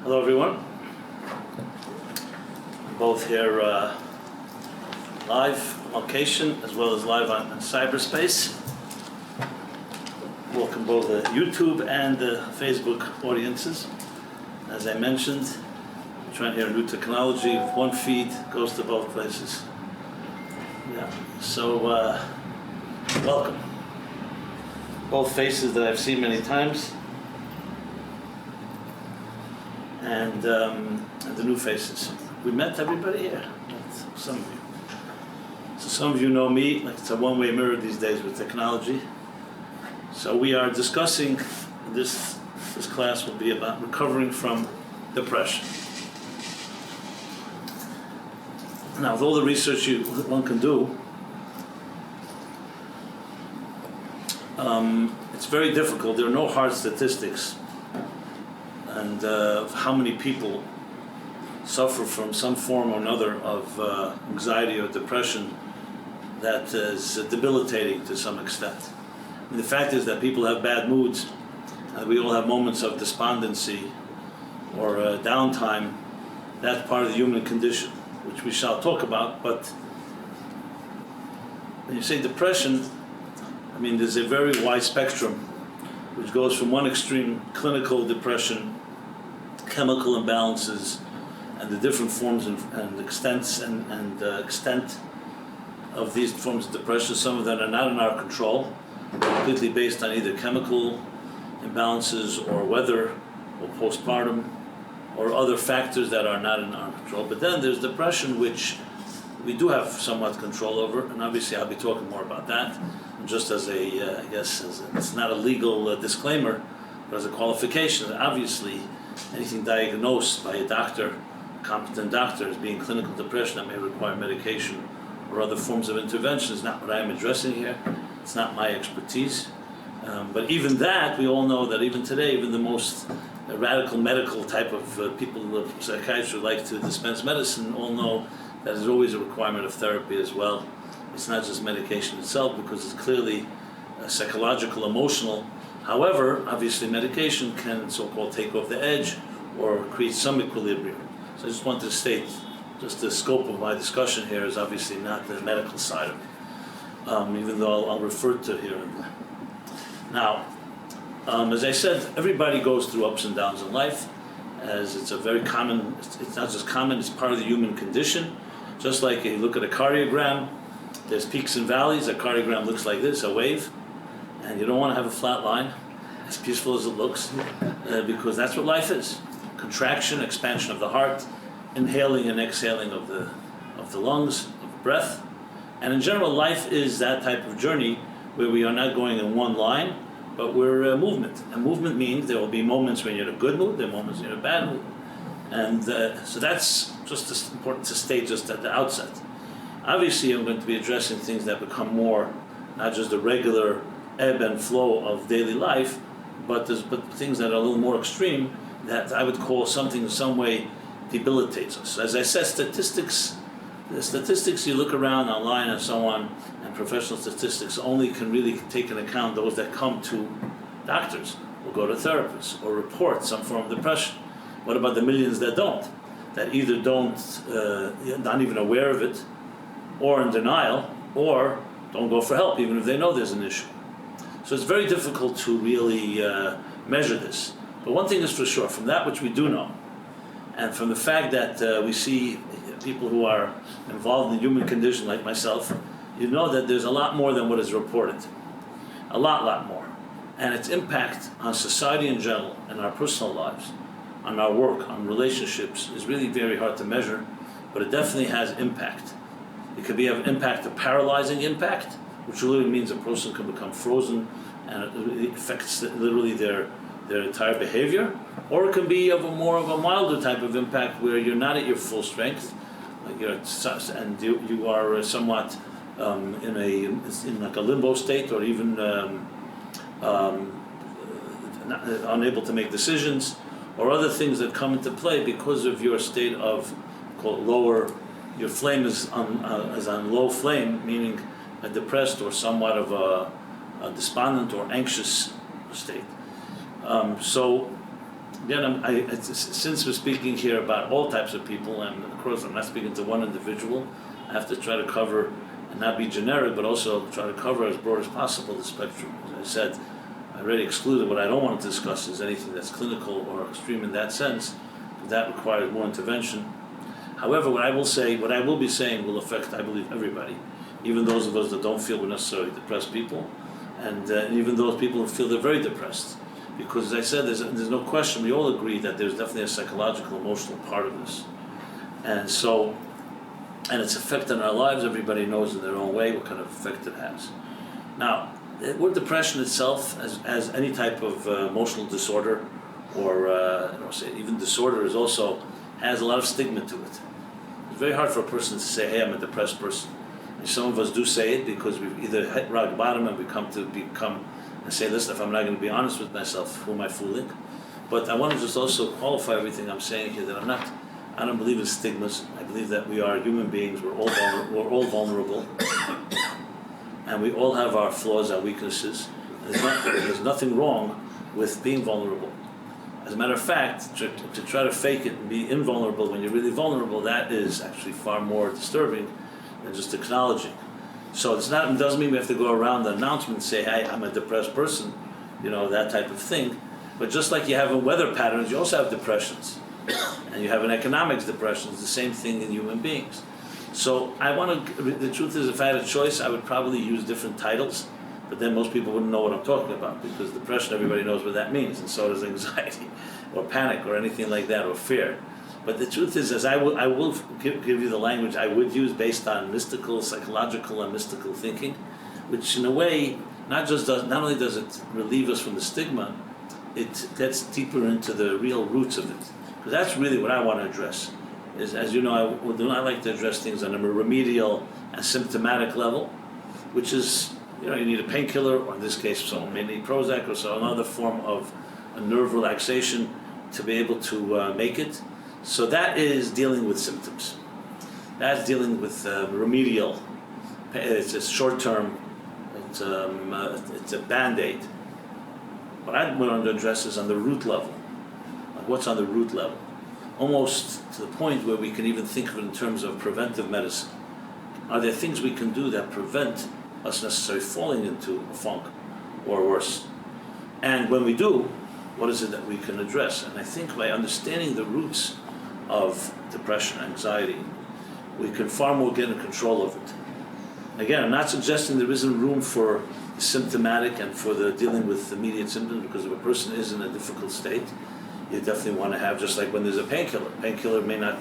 Hello everyone. Both here live on location as well as live on cyberspace. Welcome both the YouTube and the Facebook audiences. As I mentioned, we're trying here a new technology. One feed goes to both places. Yeah. So welcome. Both faces that I've seen many times. And the new faces. We met everybody here. Some of you. So some of you know me. Like it's a one-way mirror these days with technology. So we are discussing. This class will be about recovering from depression. Now, with all the research one can do, it's very difficult. There are no hard statistics. And how many people suffer from some form or another of anxiety or depression that is debilitating to some extent. And the fact is that people have bad moods, and we all have moments of despondency or downtime. That's part of the human condition, which we shall talk about. But when you say depression, I mean there's a very wide spectrum, which goes from one extreme, clinical depression, chemical imbalances, and the different forms and extents and extent of these forms of depression. Some of them are not in our control, completely based on either chemical imbalances or weather or postpartum or other factors that are not in our control. But then there's depression, which we do have somewhat control over, and obviously I'll be talking more about that. And just as it's not a legal disclaimer, but as a qualification, obviously anything diagnosed by a doctor, competent doctor, as being clinical depression that may require medication or other forms of intervention is not what I am addressing here. It's not my expertise. But even that, we all know that even today, even the most radical medical type of people, psychiatrists who like to dispense medicine, all know that there's always a requirement of therapy as well. It's not just medication itself, because it's clearly psychological, emotional. However, obviously medication can so-called take off the edge or create some equilibrium. So I just wanted to state, just the scope of my discussion here is obviously not the medical side of it, even though I'll refer to here and there. Now, as I said, everybody goes through ups and downs in life, as it's a very common, it's not just common, it's part of the human condition. Just like you look at a cardiogram, there's peaks and valleys. A cardiogram looks like this, a wave. And you don't want to have a flat line, as peaceful as it looks, because that's what life is. Contraction, expansion of the heart, inhaling and exhaling of the lungs, of breath. And in general, life is that type of journey where we are not going in one line, but we're movement. And movement means there will be moments when you're in a good mood, there are moments when you're in a bad mood. And so that's just as important to state just at the outset. Obviously, I'm going to be addressing things that become more, not just the regular ebb and flow of daily life, but things that are a little more extreme that I would call something in some way debilitates us. As I said, the statistics you look around online and so on, and professional statistics only can really take into account those that come to doctors or go to therapists or report some form of depression. What about the millions that don't? That either don't, not even aware of it, or in denial, or don't go for help even if they know there's an issue. So it's very difficult to really measure this. But one thing is for sure, from that which we do know, and from the fact that we see people who are involved in the human condition like myself, you know that there's a lot more than what is reported. A lot more. And its impact on society in general, and our personal lives, on our work, on relationships, is really very hard to measure, but it definitely has impact. It could be of impact, a paralyzing impact, which literally means a person can become frozen and it affects literally their entire behavior, or it can be of more of a milder type of impact where you're not at your full strength, like you are somewhat in like a limbo state, or even unable to make decisions, or other things that come into play because of your state of lower. Your flame is on low flame, meaning a depressed or somewhat of a despondent or anxious state. So again, since we're speaking here about all types of people, and of course I'm not speaking to one individual, I have to try to cover and not be generic, but also try to cover as broad as possible the spectrum. As I said, I already excluded what I don't want to discuss is anything that's clinical or extreme in that sense. That requires more intervention. However, what I will be saying will affect, I believe, everybody, even those of us that don't feel we're necessarily depressed people, and even those people who feel they're very depressed. Because as I said, there's no question, we all agree that there's definitely a psychological, emotional part of this. And so, and its effect on our lives, everybody knows in their own way what kind of effect it has. Now, the word depression itself, as any type of emotional disorder, or say even disorder, has a lot of stigma to it. It's very hard for a person to say, hey, I'm a depressed person. And some of us do say it because we've either hit rock bottom and we come and say, listen, if I'm not going to be honest with myself, who am I fooling? But I want to just also qualify everything I'm saying here, that I don't believe in stigmas. I believe that we are human beings, we're all vulnerable, and we all have our flaws, our weaknesses. There's nothing wrong with being vulnerable. As a matter of fact, to try to fake it and be invulnerable when you're really vulnerable, that is actually far more disturbing than just acknowledging. So it doesn't mean we have to go around the announcement and say, hey, I'm a depressed person, that type of thing. But just like you have in weather patterns, you also have depressions. And you have in economics depressions, the same thing in human beings. So the truth is, if I had a choice, I would probably use different titles, but then most people wouldn't know what I'm talking about, because depression, everybody knows what that means, and so does anxiety, or panic, or anything like that, or fear. But the truth is I will give you the language I would use based on mystical, psychological, and mystical thinking, which in a way, not only does it relieve us from the stigma, it gets deeper into the real roots of it. Because that's really what I want to address. Is, as you know, I like to address things on a remedial and symptomatic level, which is, you need a painkiller, or in this case, maybe Prozac, or so another form of a nerve relaxation to be able to make it. So that is dealing with symptoms. That's dealing with remedial. It's a short-term. It's a band-aid. What I want to address is on the root level. Like what's on the root level? Almost to the point where we can even think of it in terms of preventive medicine. Are there things we can do that prevent us necessarily falling into a funk or worse? And when we do, what is it that we can address? And I think by understanding the roots of depression, anxiety, we can far more get in control of it. Again, I'm not suggesting there isn't room for the symptomatic and for the dealing with immediate symptoms, because if a person is in a difficult state, you definitely want to have, just like when there's a painkiller. Painkiller may not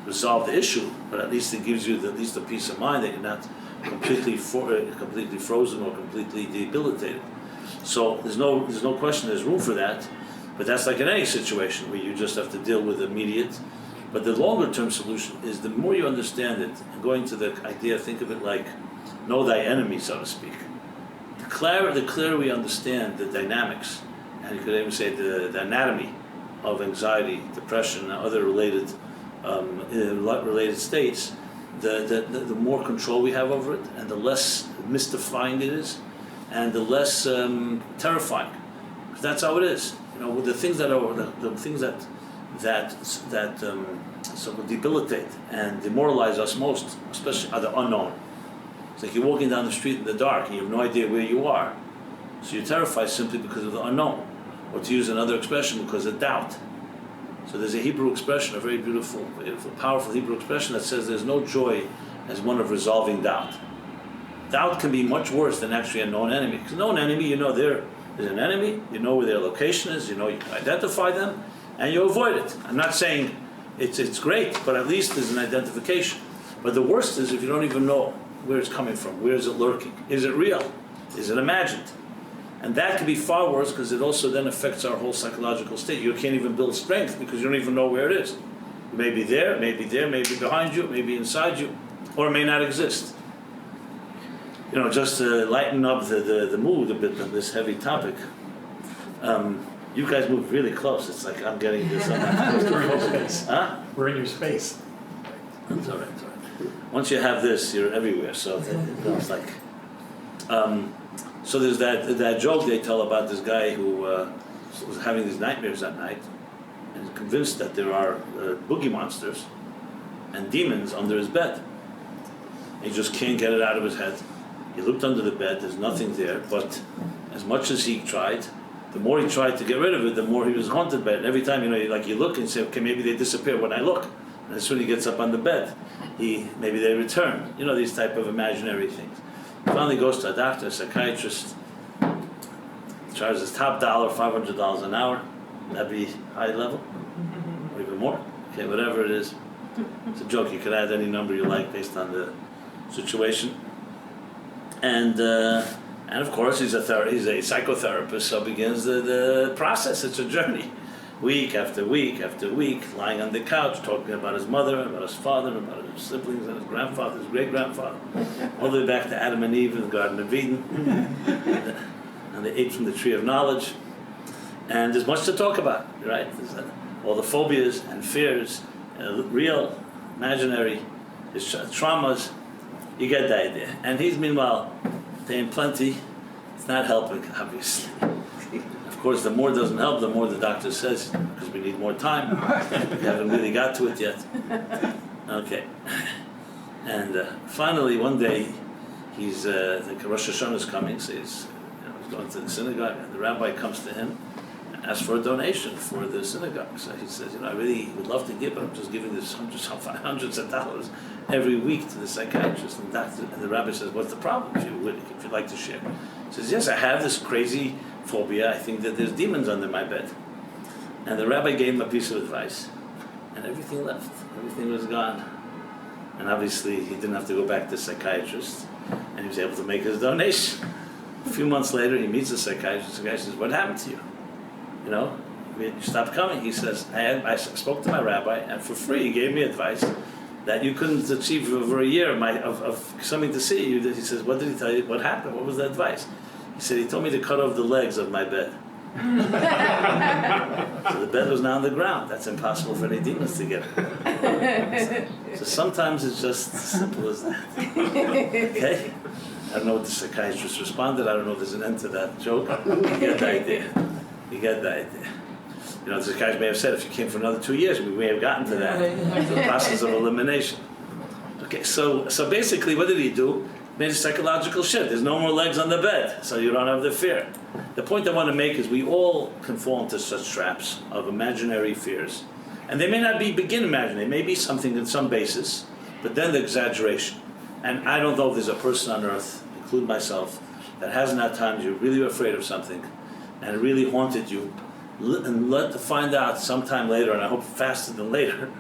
resolve the issue, but at least it gives you at least a peace of mind that you're not completely frozen or completely debilitated. So there's no question there's room for that, but that's like in any situation where you just have to deal with immediate. But the longer term solution is, the more you understand it, and going to the idea, think of it like know thy enemy, so to speak. The clearer we understand the dynamics, and you could even say the anatomy of anxiety, depression, and other related states, the more control we have over it, and the less mystifying it is, and the less terrifying. Because that's how it is. The things that are the things that sort of debilitate and demoralize us most, especially, are the unknown. It's like you're walking down the street in the dark and you have no idea where you are, so you're terrified simply because of the unknown, or to use another expression, because of doubt. So there's a Hebrew expression, a very beautiful, powerful Hebrew expression that says there's no joy as one of resolving doubt. Doubt can be much worse than actually a known enemy. Because a known enemy, there's an enemy, you know where their location is, you can identify them, and you avoid it. I'm not saying it's great, but at least there's an identification. But the worst is if you don't even know where it's coming from, where is it lurking? Is it real? Is it imagined? And that can be far worse, because it also then affects our whole psychological state. You can't even build strength because you don't even know where it is. It may be there, maybe behind you, maybe inside you, or it may not exist. Just to lighten up the mood a bit on this heavy topic, you guys move really close. It's like I'm getting this. We're in your space. Huh? We're in your space. It's all right. Once you have this, you're everywhere. So it's like. So there's that joke they tell about this guy who was having these nightmares at night, and is convinced that there are boogie monsters and demons under his bed. He just can't get it out of his head. He looked under the bed, there's nothing there, but as much as he tried, the more he tried to get rid of it, the more he was haunted by it. And every time, you look and say, okay, maybe they disappear when I look. And as soon as he gets up on the bed, maybe they return. These type of imaginary things. He finally goes to a doctor, a psychiatrist, charges his top dollar, $500 an hour. That'd be high level, or even more. Okay, whatever it is. It's a joke. You could add any number you like based on the situation. And of course, he's a psychotherapist, so begins the process. It's a journey. Week after week after week, lying on the couch, talking about his mother, about his father, about his siblings, and his grandfather, his great-grandfather, all the way back to Adam and Eve in the Garden of Eden. And they ate from the tree of knowledge. And there's much to talk about, right? There's all the phobias and fears, real, imaginary, his traumas. You get the idea. And he's, meanwhile, paying plenty. It's not helping, obviously. Of course, the more doesn't help, the more the doctor says, because we need more time. We haven't really got to it yet. Okay. And finally, one day, he's the Rosh Hashanah is coming, so he's going to the synagogue, and the rabbi comes to him and asks for a donation for the synagogue. So he says, I really would love to give, but I'm just giving this hundreds of dollars every week to the psychiatrist. And the rabbi says, what's the problem if you'd like to share? He says, yes, I have this crazy phobia. I think that there's demons under my bed. And the rabbi gave him a piece of advice, and everything left. Everything was gone. And obviously, he didn't have to go back to the psychiatrist, and he was able to make his donation. A few months later, he meets the psychiatrist. The guy says, what happened to you? You stopped coming. He says, I spoke to my rabbi, and for free, he gave me advice that you couldn't achieve over a year of coming to see you. He says, what did he tell you? What happened? What was the advice? He said, he told me to cut off the legs of my bed. So the bed was now on the ground. That's impossible for any demons to get it. So sometimes it's just as simple as that. Okay? I don't know what the psychiatrist responded. I don't know if there's an end to that joke. You get the idea. You get the idea. The psychiatrist may have said, if you came for another 2 years, we may have gotten to that. The process of elimination. Okay, so basically, what did he do? Made a psychological shift. There's no more legs on the bed, so you don't have the fear. The point I want to make is we all can fall into such traps of imaginary fears. And they may not begin imaginary. They may be something in some basis, but then the exaggeration. And I don't know if there's a person on earth, including myself, that hasn't had times you're really afraid of something, and it really haunted you, and let to find out sometime later, and I hope faster than later,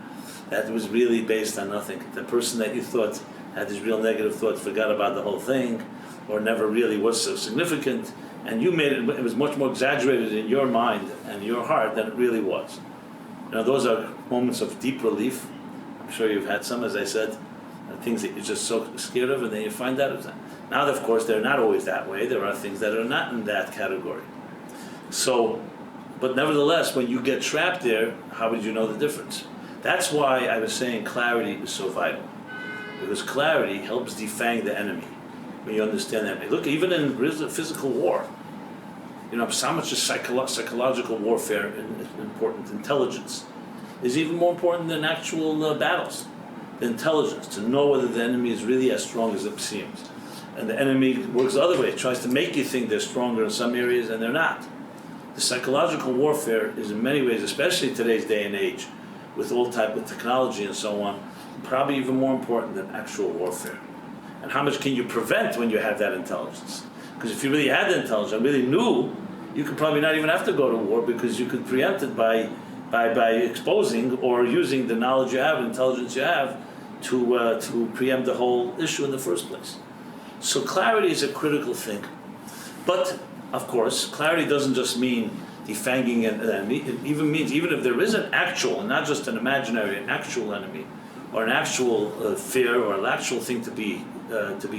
that it was really based on nothing. The person that you thought had these real negative thoughts forgot about the whole thing, or never really was so significant, and you made it was much more exaggerated in your mind and your heart than it really was. Those are moments of deep relief. I'm sure you've had some, as I said, things that you're just so scared of, and then you find out. Now, of course, they're not always that way. There are things that are not in that category. So, but nevertheless, when you get trapped there, how would you know the difference? That's why I was saying clarity is so vital. Because clarity helps defang the enemy when you understand that. Look, even in physical war, so much as psychological warfare is important. Intelligence is even more important than actual battles. The intelligence, to know whether the enemy is really as strong as it seems. And the enemy works the other way. It tries to make you think they're stronger in some areas and they're not. The psychological warfare is in many ways, especially in today's day and age, with all type of technology and so on, probably even more important than actual warfare. And how much can you prevent when you have that intelligence? Because if you really had the intelligence and really knew, you could probably not even have to go to war, because you could preempt it by exposing or using the knowledge you have, intelligence you have, to preempt the whole issue in the first place. So clarity is a critical thing. But, of course, clarity doesn't just mean defanging an enemy. It even means, even if there is an actual, and not just an imaginary, an actual enemy, or an actual fear, or an actual thing to be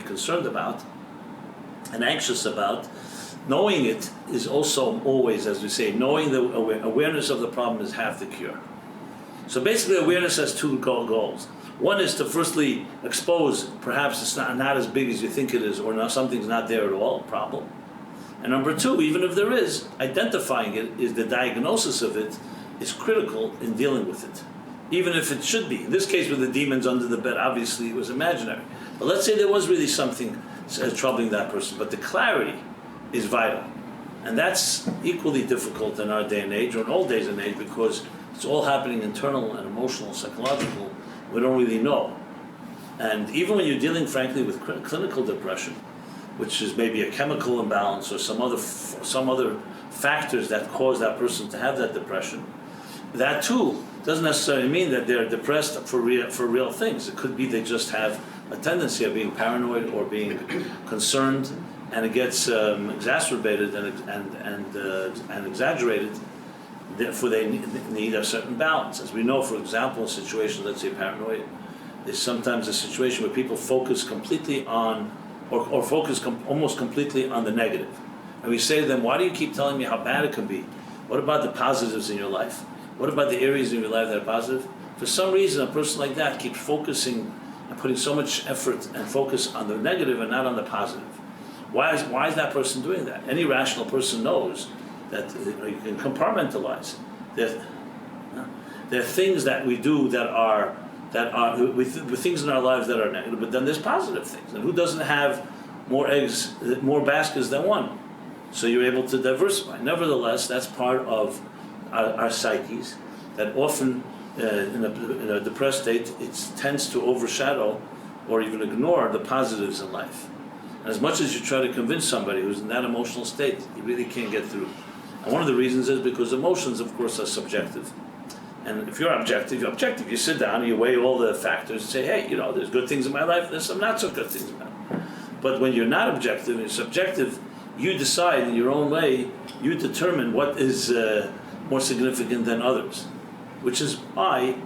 concerned about and anxious about, knowing it is also always, as we say, knowing the awareness of the problem is half the cure. So basically, awareness has two goals. One is to firstly expose, perhaps it's not as big as you think it is, or something's not there at all, a problem. And number two, even if there is, identifying it is the diagnosis of it, is critical in dealing with it. Even if it should be. In this case with the demons under the bed, obviously it was imaginary. But let's say there was really something troubling that person, but the clarity is vital. And that's equally difficult in our day and age, or in all days and age, because it's all happening internal and emotional, psychological. We don't really know. And even when you're dealing, frankly, with clinical depression, which is maybe a chemical imbalance or some other factors that cause that person to have that depression, that too doesn't necessarily mean that they're depressed for real things. It could be they just have a tendency of being paranoid or being concerned, and it gets exacerbated and exaggerated. Therefore, they need a certain balance. As we know, for example, in situations, let's say paranoia, is sometimes a situation where people focus completely on, or focus almost completely on the negative. And we say to them, why do you keep telling me how bad it can be? What about the positives in your life? What about the areas in your life that are positive? For some reason, a person like that keeps focusing and putting so much effort and focus on the negative and not on the positive. Why is that person doing that? Any rational person knows that you can compartmentalize. There are things that we do that are with things in our lives that are negative, but then there's positive things. And who doesn't have more baskets than one? So you're able to diversify. Nevertheless, that's part of our psyches that often in a depressed state, it tends to overshadow or even ignore the positives in life. And as much as you try to convince somebody who's in that emotional state, you really can't get through. And one of the reasons is because emotions, of course, are subjective. And if you're objective, you're objective. You sit down and you weigh all the factors and say, hey, there's good things in my life, there's some not so good things in my life. But when you're not objective and you're subjective, you decide in your own way, you determine what is more significant than others. Which is why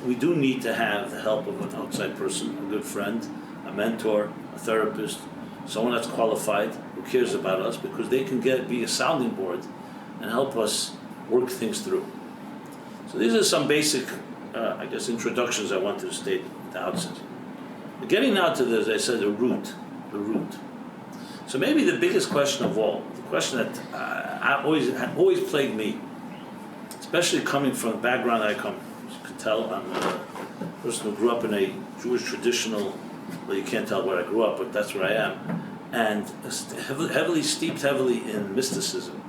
we do need to have the help of an outside person, a good friend, a mentor, a therapist, someone that's qualified, who cares about us, because they can be a sounding board and help us work things through. So these are some basic, introductions I wanted to state at the outset. But getting now to this, I said the root. So maybe the biggest question of all, the question that always plagued me, especially coming from the background I come, as you can tell, I'm a person who grew up in a Jewish traditional, well, you can't tell where I grew up, but that's where I am, and heavily steeped in mysticism,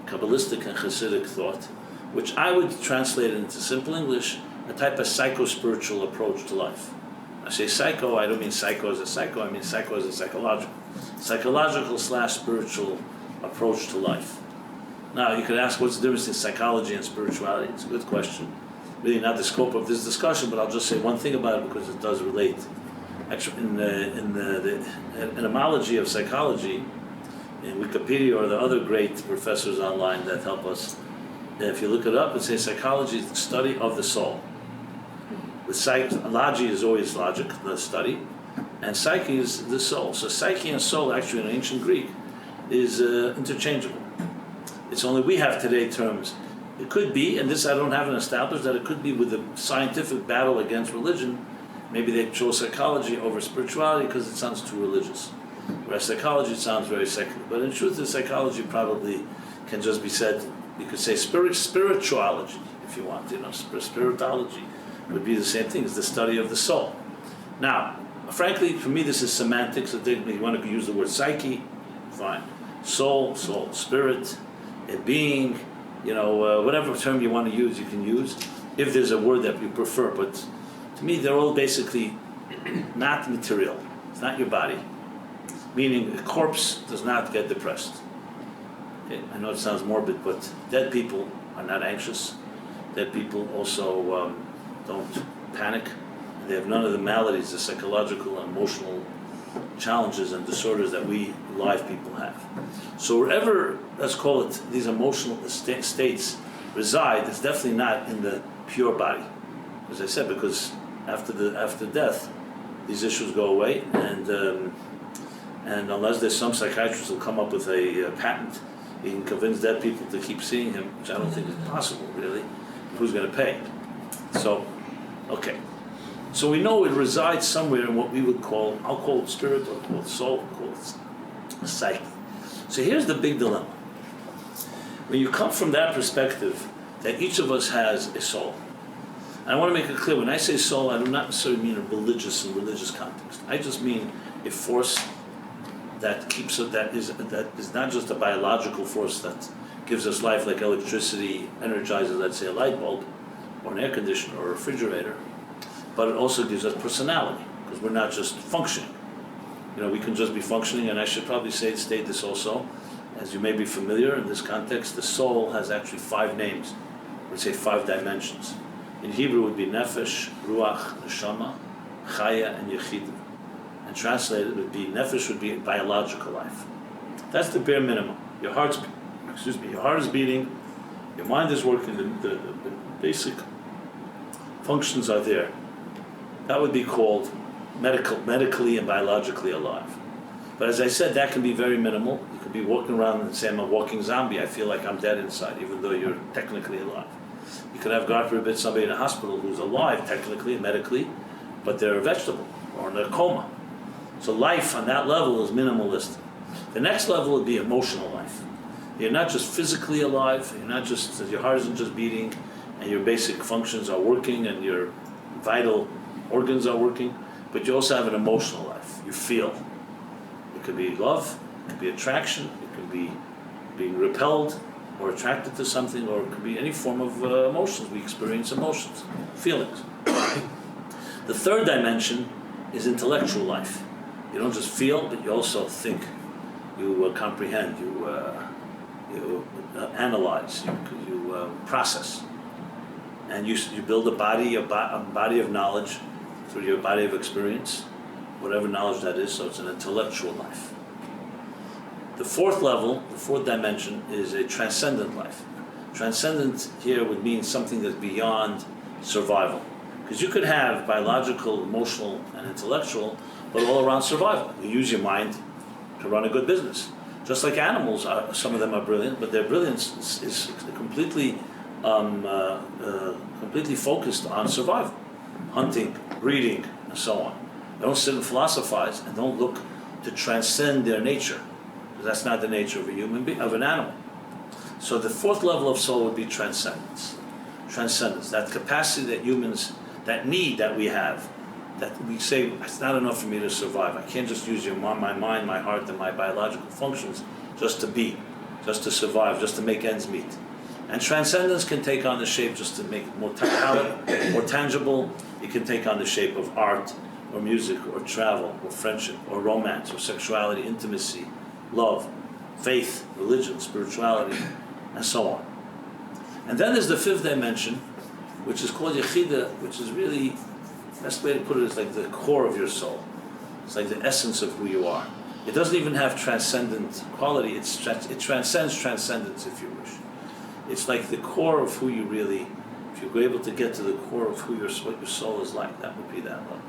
Kabbalistic and Hasidic thought, which I would translate into simple English, a type of psycho-spiritual approach to life. I say psycho, I don't mean psycho as a psycho, I mean psycho as a psychological/spiritual approach to life. Now, you could ask, what's the difference in psychology and spirituality? It's a good question. Really not the scope of this discussion, but I'll just say one thing about it because it does relate. Actually, in the Etymology of Psychology, in Wikipedia or the other great professors online that help us, if you look it up, it says psychology is the study of the soul. The psychology is always logic, the study, and psyche is the soul. So psyche and soul, actually in ancient Greek, is interchangeable. It's only we have today terms. It could be, and this I don't have an established, that it could be with the scientific battle against religion. Maybe they chose psychology over spirituality because it sounds too religious. Whereas psychology sounds very secular. But in truth, the psychology probably can just be said, you could say spirituality, if you want, spiritology would be the same thing as the study of the soul. Now, frankly, for me, this is semantics. You want to use the word psyche, fine. Soul, spirit, a being, whatever term you want to use, you can use, if there's a word that you prefer. But to me, they're all basically not material. It's not your body. Meaning, a corpse does not get depressed. Okay? I know it sounds morbid, but dead people are not anxious. Dead people also don't panic. They have none of the maladies, the psychological and emotional challenges and disorders that we live people have. So wherever, let's call it, these emotional states reside, it's definitely not in the pure body. As I said, because after death, these issues go away, and unless there's some psychiatrist who'll come up with a patent, he can convince dead people to keep seeing him, which I don't think is possible, really. Who's going to pay? So, okay. So we know it resides somewhere in what we would call, I'll call it spirit, or call it soul, or call it psyche. So here's the big dilemma. When you come from that perspective, that each of us has a soul. And I want to make it clear, when I say soul, I do not necessarily mean a religious context. I just mean a force that keeps it, that is not just a biological force that gives us life, like electricity energizes, let's say, a light bulb, or an air conditioner, or a refrigerator, but it also gives us personality, because we're not just functioning. We can just be functioning, and I should probably state this also, as you may be familiar in this context, the soul has actually 5 names. We'd say 5 dimensions. In Hebrew it would be nefesh, ruach, neshama, chaya, and yechid. And translated it would be, nefesh would be biological life. That's the bare minimum. Your heart is beating, your mind is working, the basic functions are there. That would be called medically and biologically alive. But as I said, that can be very minimal. You could be walking around and say, I'm a walking zombie, I feel like I'm dead inside, even though you're technically alive. You could have, God forbid, somebody in a hospital who's alive technically and medically, but they're a vegetable or in a coma. So life on that level is minimalistic. The next level would be emotional life. You're not just physically alive, your heart isn't just beating, and your basic functions are working, and your vital organs are working, but you also have an emotional life. You feel. It could be love, it could be attraction, it could be being repelled or attracted to something, or it could be any form of emotions. We experience emotions, feelings. The third dimension is intellectual life. You don't just feel, but you also think. You comprehend, you analyze, you process. And you build a body of knowledge through your body of experience, whatever knowledge that is, so it's an intellectual life. The fourth dimension is a transcendent life. Transcendent here would mean something that's beyond survival. Because you could have biological, emotional, and intellectual, but all around survival. You use your mind to run a good business. Just like animals, some of them are brilliant, but their brilliance is completely focused on survival. Hunting, breeding, and so on. They don't sit and philosophize and don't look to transcend their nature. That's not the nature of a human being, of an animal. So the fourth level of soul would be transcendence. Transcendence, that capacity that humans, that need that we have, that we say, it's not enough for me to survive. I can't just use my mind, my heart, and my biological functions just to be, just to survive, just to make ends meet. And transcendence can take on the shape, just to make it more tangible, it can take on the shape of art, or music, or travel, or friendship, or romance, or sexuality, intimacy, love, faith, religion, spirituality, and so on. And then there's the fifth dimension, which is called Yechida, which is really, the best way to put it is like the core of your soul. It's like the essence of who you are. It doesn't even have transcendent quality, it transcends transcendence, if you wish. It's like the core of who you really, if you're able to get to the core of what your soul is like, that would be that level.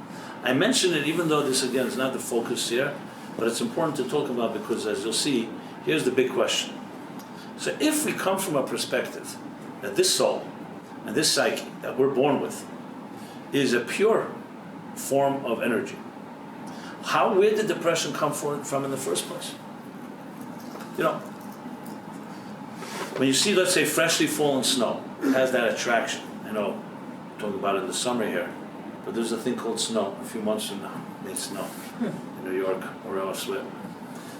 I mention it even though this, again, is not the focus here, but it's important to talk about because, as you'll see, here's the big question. So if we come from a perspective that this soul and this psyche that we're born with is a pure form of energy, where did depression come from in the first place? When you see, let's say, freshly fallen snow, it has that attraction. I know, I'm talking about it in the summer here, but there's a thing called snow. A few months from now, it may snow in New York or elsewhere.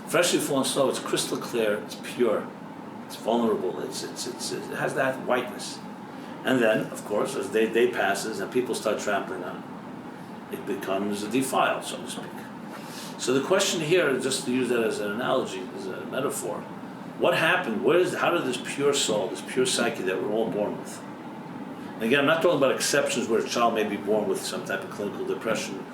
Freshly fallen snow, it's crystal clear, it's pure, it's vulnerable, it has that whiteness. And then, of course, as day passes and people start trampling on it, it becomes defiled, so to speak. So the question here, just to use that as an analogy, as a metaphor, what happened? How did this pure soul, this pure psyche that we're all born with? And again, I'm not talking about exceptions where a child may be born with some type of clinical depression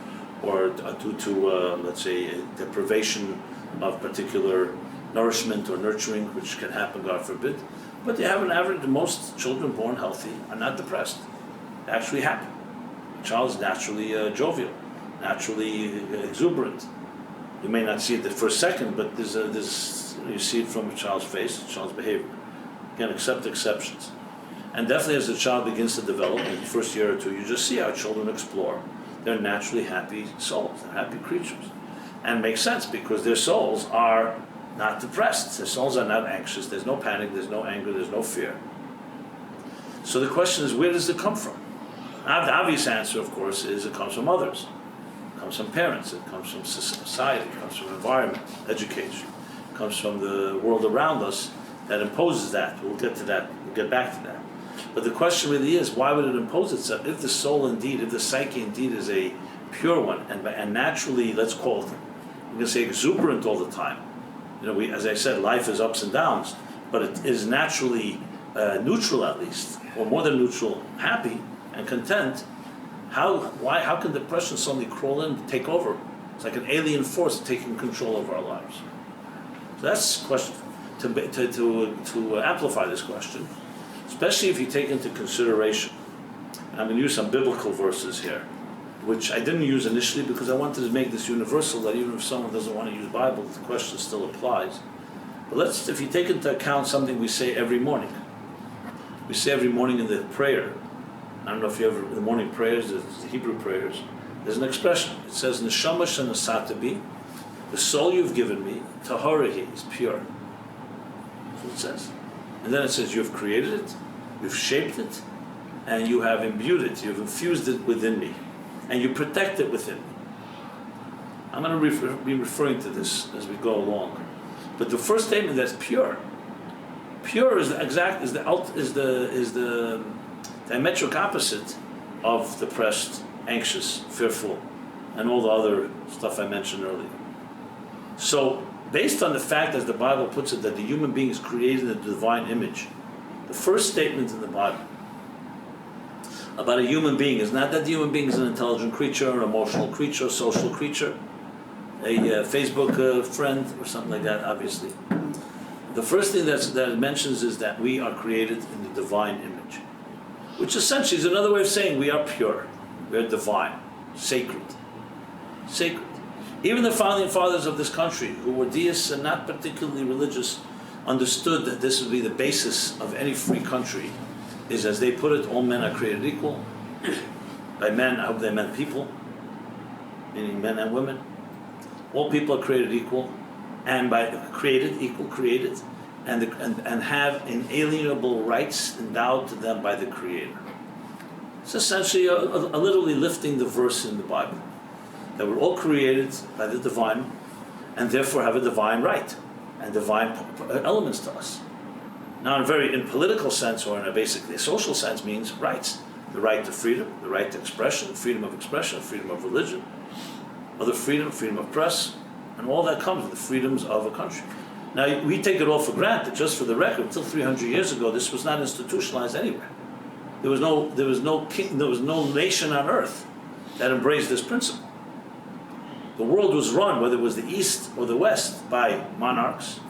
or due to, let's say, deprivation of particular nourishment or nurturing, which can happen, God forbid. But they have an average, most children born healthy are not depressed. They're actually happy. The child is naturally jovial, naturally exuberant. You may not see it the first second, but you see it from a child's face, a child's behavior. Again, accept exceptions. And definitely as the child begins to develop, in the first year or two, you just see how children explore. They're naturally happy souls, they're happy creatures. And it makes sense because their souls are not depressed. Their souls are not anxious. There's no panic, there's no anger, there's no fear. So the question is, where does it come from? The obvious answer, of course, is it comes from others. It comes from parents, it comes from society, it comes from environment, education. It comes from the world around us that imposes that. We'll get to that, we'll get back to that. But the question really is, why would it impose itself? If the soul indeed, if the psyche indeed is a pure one, and naturally, let's call it, we're going to say exuberant all the time. As I said, life is ups and downs, but it is naturally neutral at least, or more than neutral, happy and content. How can depression suddenly crawl in, take over? It's like an alien force taking control over our lives. So that's the question. To amplify this question, especially if you take into consideration, and I'm going to use some biblical verses here, which I didn't use initially because I wanted to make this universal, that even if someone doesn't want to use Bible, the question still applies. But if you take into account something we say every morning. We say every morning in the prayer, I don't know if you ever, the morning prayers, the Hebrew prayers, there's an expression. It says, Neshama shenasatabi, the soul you've given me, taharahi, is pure. That's what it says. And then it says, you've created it, you've shaped it, and you have imbued it, you've infused it within me, and you protect it within me. I'm going to be referring to this as we go along. But the first statement, that's pure. Pure is the diametric opposite of depressed, anxious, fearful, and all the other stuff I mentioned earlier. So, based on the fact, as the Bible puts it, that the human being is created in the divine image, the first statement in the Bible about a human being is not that the human being is an intelligent creature, an emotional creature, a social creature, a Facebook friend, or something like that, obviously. The first thing that it mentions is that we are created in the divine image, which essentially is another way of saying we are pure, we are divine, sacred. Sacred. Even the founding fathers of this country, who were deists and not particularly religious, understood that this would be the basis of any free country, is, as they put it, all men are created equal. By men, I hope they meant people, meaning men and women. All people are created equal, and by created, and have inalienable rights endowed to them by the Creator. It's essentially a literally lifting the verse in the Bible, that we're all created by the divine, and therefore have a divine right, and divine elements to us. Now, in political sense, or in a basically a social sense, means rights. The right to freedom, the right to expression, freedom of religion, other freedom of press, and all that comes with the freedoms of a country. Now, we take it all for granted. Just for the record, until 300 years ago, this was not institutionalized anywhere. There was no nation on earth that embraced this principle. The world was run, whether it was the East or the West, by monarchs,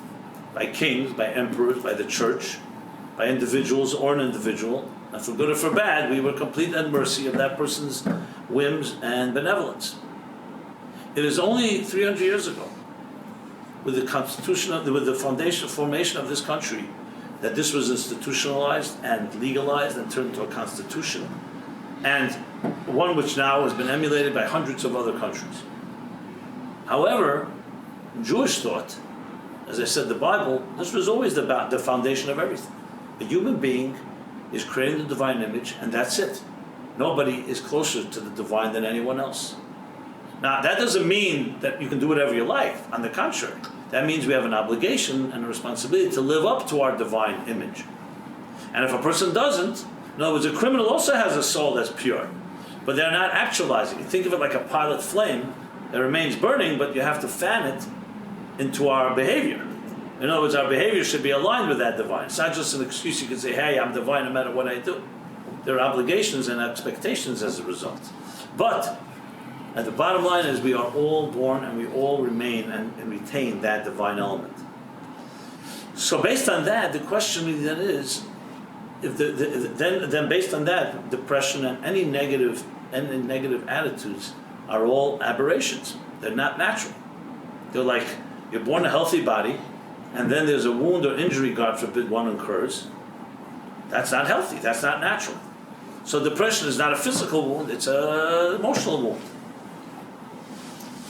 by kings, by emperors, by the church, by individuals or an individual. And for good or for bad, we were completely at mercy of that person's whims and benevolence. It is only 300 years ago, with the formation of this country, that this was institutionalized and legalized and turned into a constitution, and one which now has been emulated by hundreds of other countries. However, in Jewish thought, as I said, the Bible, this was always the foundation of everything. A human being is created in the divine image, and that's it. Nobody is closer to the divine than anyone else. Now, that doesn't mean that you can do whatever you like. On the contrary, that means we have an obligation and a responsibility to live up to our divine image. And if a person doesn't, in other words, a criminal also has a soul that's pure, but they're not actualizing it. Think of it like a pilot flame that remains burning, but you have to fan it into our behavior. In other words, our behavior should be aligned with that divine. It's not just an excuse you can say, hey, I'm divine no matter what I do. There are obligations and expectations as a result. But and the bottom line is we are all born and we all remain and retain that divine element. So based on that, the question really then is, then based on that, depression and any negative attitudes are all aberrations. They're not natural. They're like, you're born a healthy body, and then there's a wound or injury, God forbid, one occurs. That's not healthy. That's not natural. So depression is not a physical wound, it's an emotional wound.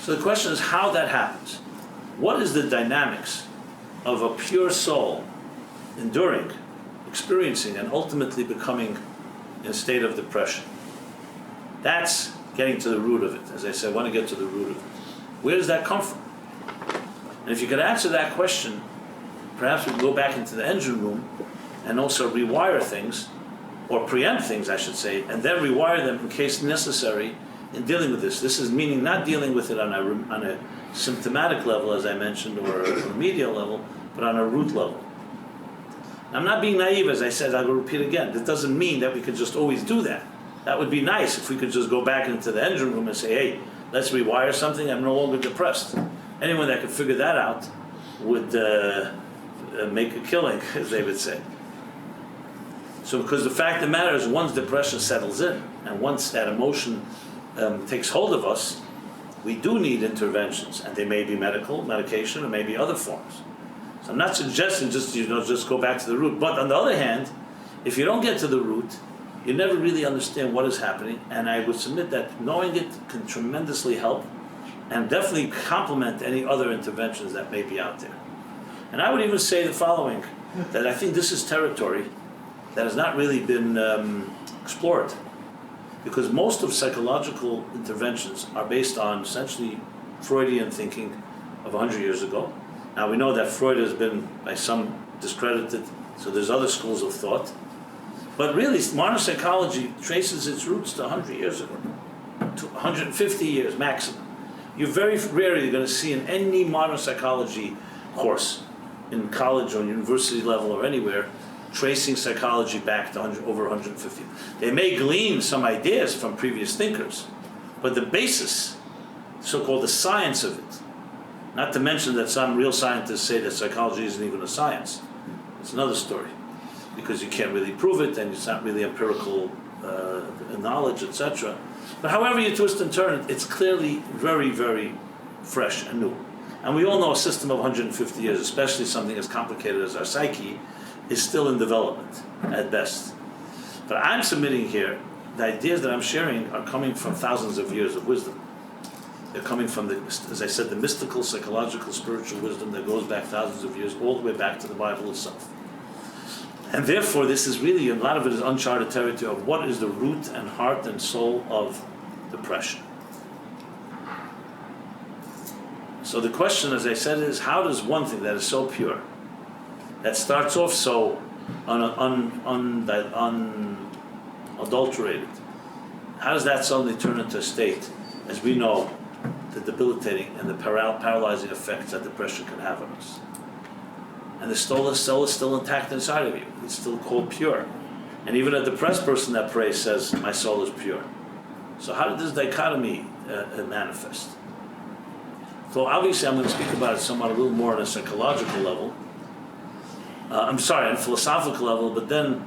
So the question is how that happens. What is the dynamics of a pure soul enduring experiencing and ultimately becoming in a state of depression. That's getting to the root of it. As I said, I want to get to the root of it. Where does that come from? And if you could answer that question, perhaps we can go back into the engine room and also rewire things, or preempt things, I should say, and then rewire them in case necessary in dealing with this. This is meaning not dealing with it on a symptomatic level, as I mentioned, or a remedial level, but on a root level. I'm not being naive, as I said, I will repeat again. That doesn't mean that we could just always do that. That would be nice if we could just go back into the engine room and say, hey, let's rewire something, I'm no longer depressed. Anyone that could figure that out would make a killing, as they would say. So because the fact of the matter is, once depression settles in, and once that emotion takes hold of us, we do need interventions, and they may be medication, or maybe other forms. So I'm not suggesting just go back to the root. But on the other hand, if you don't get to the root, you never really understand what is happening, and I would submit that knowing it can tremendously help, and definitely complement any other interventions that may be out there. And I would even say the following, that I think this is territory that has not really been explored, because most of psychological interventions are based on essentially Freudian thinking of 100 years ago. Now we know that Freud has been by some discredited, so there's other schools of thought. But really, modern psychology traces its roots to 100 years ago, to 150 years maximum. You're very rarely going to see in any modern psychology course, in college or university level or anywhere, tracing psychology back to over 150. They may glean some ideas from previous thinkers, but the basis, so-called the science of it, not to mention that some real scientists say that psychology isn't even a science. It's another story, because you can't really prove it, and it's not really empirical knowledge, etc. But however you twist and turn it, it's clearly very, very fresh and new. And we all know a system of 150 years, especially something as complicated as our psyche, is still in development at best. But I'm submitting here, the ideas that I'm sharing are coming from thousands of years of wisdom. They're coming from, as I said, the mystical, psychological, spiritual wisdom that goes back thousands of years, all the way back to the Bible itself. And therefore, this is really, a lot of it is uncharted territory of what is the root and heart and soul of depression. So the question, as I said, is how does one thing that is so pure, that starts off so unadulterated, how does that suddenly turn into a state, as we know, the debilitating and the paralyzing effects that depression can have on us? And the soul is still intact inside of you. It's still called pure. And even a depressed person that prays says, my soul is pure. So how did this dichotomy manifest? So obviously I'm going to speak about it somewhat a little more on a psychological level. On a philosophical level, but then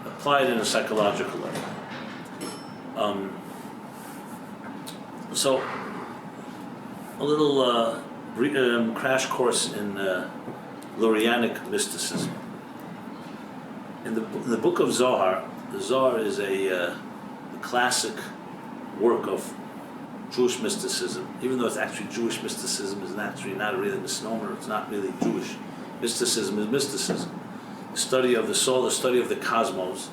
apply it in a psychological level. So a little crash course in Lurianic mysticism. In the book of Zohar, the Zohar is a classic work of Jewish mysticism, even though it's actually Jewish mysticism is actually not a really misnomer, it's not really Jewish. Mysticism is mysticism. The study of the soul, the study of the cosmos.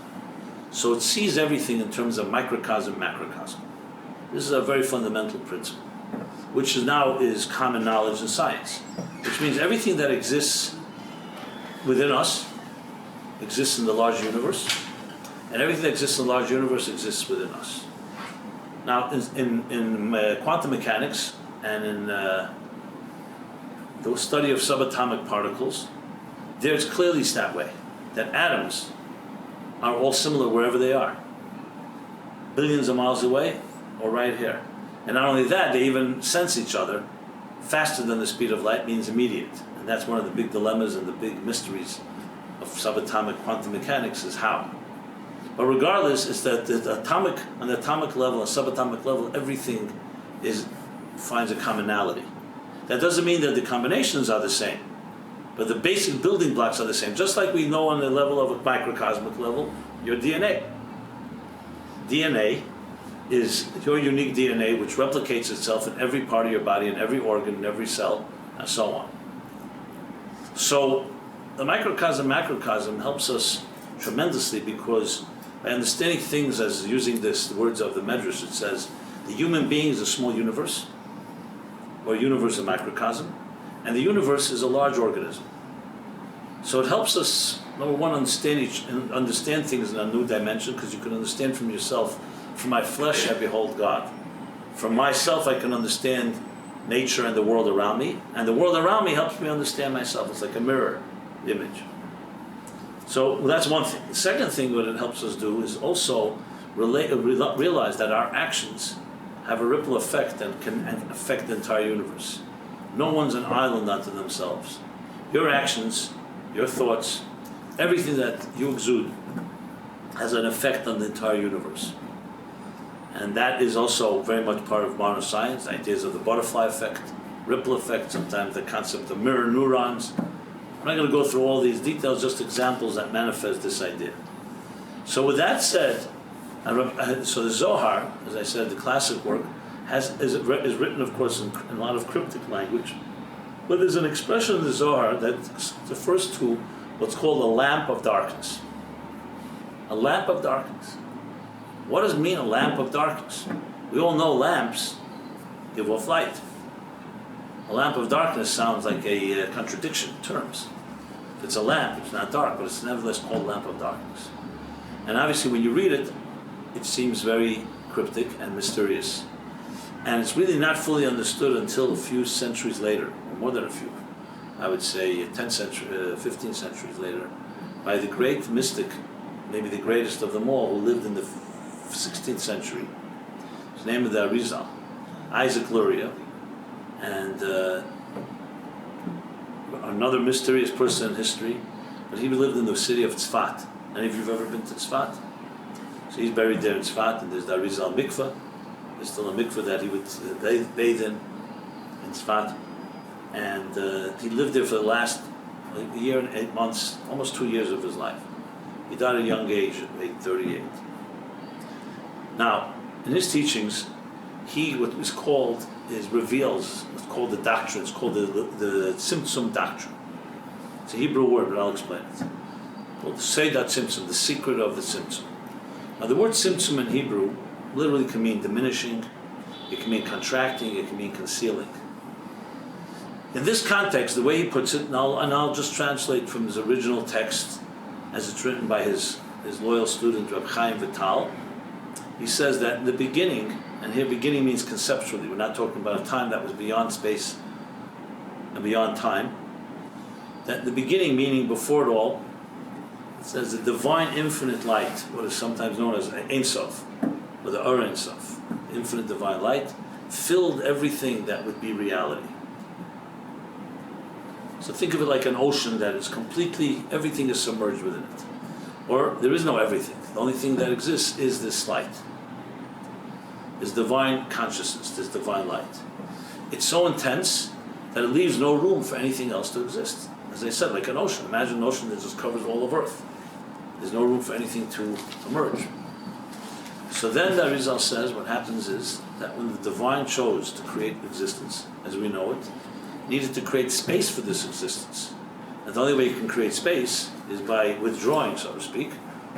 So it sees everything in terms of microcosm, macrocosm. This is a very fundamental principle, which now is common knowledge in science, which means everything that exists within us exists in the large universe, and everything that exists in the large universe exists within us. Now, in quantum mechanics and in the study of subatomic particles, there's clearly that way, that atoms are all similar wherever they are, billions of miles away or right here. And not only that, they even sense each other faster than the speed of light, means immediate. And that's one of the big dilemmas and the big mysteries of subatomic quantum mechanics, is how. But regardless, it's that on the atomic level, and subatomic level, everything finds a commonality. That doesn't mean that the combinations are the same, but the basic building blocks are the same. Just like we know on the level of a microcosmic level, your DNA. DNA is your unique DNA, which replicates itself in every part of your body, in every organ, in every cell, and so on. So the microcosm, macrocosm helps us tremendously because by understanding things as using the words of the Medrash, it says, the human being is a small universe, or universe of macrocosm, and the universe is a large organism. So it helps us, number one, understand things in a new dimension, because you can understand from yourself, from my flesh I behold God. From myself I can understand nature and the world around me, and the world around me helps me understand myself. It's like a mirror image. So that's one thing. The second thing what it helps us do is also realize that our actions have a ripple effect and can affect the entire universe. No one's an island unto themselves. Your actions, your thoughts, everything that you exude has an effect on the entire universe. And that is also very much part of modern science, ideas of the butterfly effect, ripple effect, sometimes the concept of mirror neurons. I'm not going to go through all these details, just examples that manifest this idea. So with that said, so the Zohar, as I said, the classic work, is written, of course, in a lot of cryptic language. But there's an expression in the Zohar that refers to what's called a lamp of darkness. A lamp of darkness. What does it mean, a lamp of darkness? We all know lamps give off light. A lamp of darkness sounds like a contradiction in terms. It's a lamp, it's not dark, but it's nevertheless called a lamp of darkness. And obviously when you read it, it seems very cryptic and mysterious. And it's really not fully understood until a few centuries later, or more than a few, I would say 15 centuries later, by the great mystic, maybe the greatest of them all, who lived in the 16th century. His name is the Arizal, Isaac Luria, and another mysterious person in history, but he lived in the city of Tzfat. Any of you have ever been to Tzfat? So he's buried there in Tzfat, and there's the Arizal mikveh. There's still a mikveh that he would bathe in Tzfat. And he lived there for the last a year and 8 months, almost 2 years of his life. He died at a young age, at age 38. Now, in his teachings, reveals what's called the doctrine. It's called the Tzimtzum doctrine. It's a Hebrew word, but I'll explain it. Called the Seidat Tzimtzum, the secret of the Tzimtzum. Now, the word Tzimtzum in Hebrew literally can mean diminishing, it can mean contracting, it can mean concealing. In this context, the way he puts it, and I'll just translate from his original text as it's written by his loyal student, Reb Chaim Vital. He says that in the beginning, and here beginning means conceptually, we're not talking about a time that was beyond space and beyond time, that the beginning meaning before it all, it says the divine infinite light, what is sometimes known as Ein Sof, or the Or Ein Sof, infinite divine light, filled everything that would be reality. So think of it like an ocean that is completely, everything is submerged within it. Or there is no everything. The only thing that exists is this light. This divine consciousness, this divine light. It's so intense that it leaves no room for anything else to exist. As I said, like an ocean. Imagine an ocean that just covers all of Earth. There's no room for anything to emerge. So then the Arizal says what happens is that when the divine chose to create existence, as we know it, needed to create space for this existence. And the only way you can create space is by withdrawing, so to speak,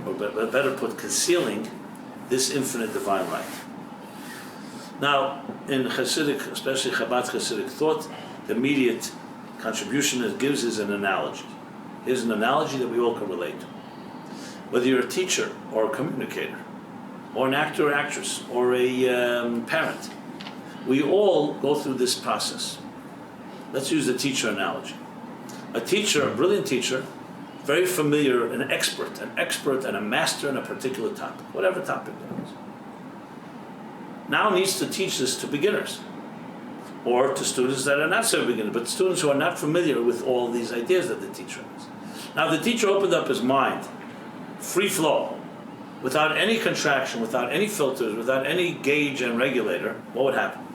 or better put, concealing this infinite divine light. Now, in Hasidic, especially Chabad Hasidic thought, the immediate contribution it gives is an analogy. Here's an analogy that we all can relate to. Whether you're a teacher or a communicator, or an actor or actress, or a parent, we all go through this process. Let's use the teacher analogy. A teacher, a brilliant teacher, very familiar, an expert and a master in a particular topic, whatever topic it is, now needs to teach this to beginners, or to students that are not so beginners, but students who are not familiar with all these ideas that the teacher has. Now, if the teacher opened up his mind, free flow, without any contraction, without any filters, without any gauge and regulator, what would happen?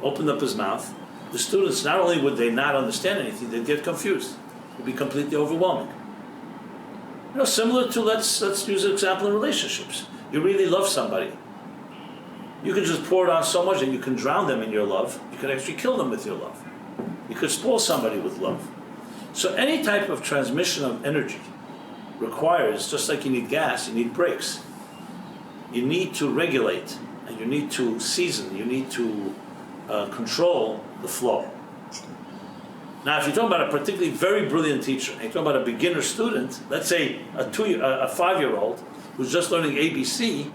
Opened up his mouth. The students, not only would they not understand anything, they'd get confused. It would be completely overwhelming. Similar to, let's use an example in relationships. You really love somebody. You can just pour it on so much that you can drown them in your love. You can actually kill them with your love. You could spoil somebody with love. So any type of transmission of energy requires, just like you need gas, you need brakes. You need to regulate, and you need to season, you need to control the flow. Now, if you're talking about a particularly very brilliant teacher, and you're talking about a beginner student, let's say a 5-year-old who's just learning ABC,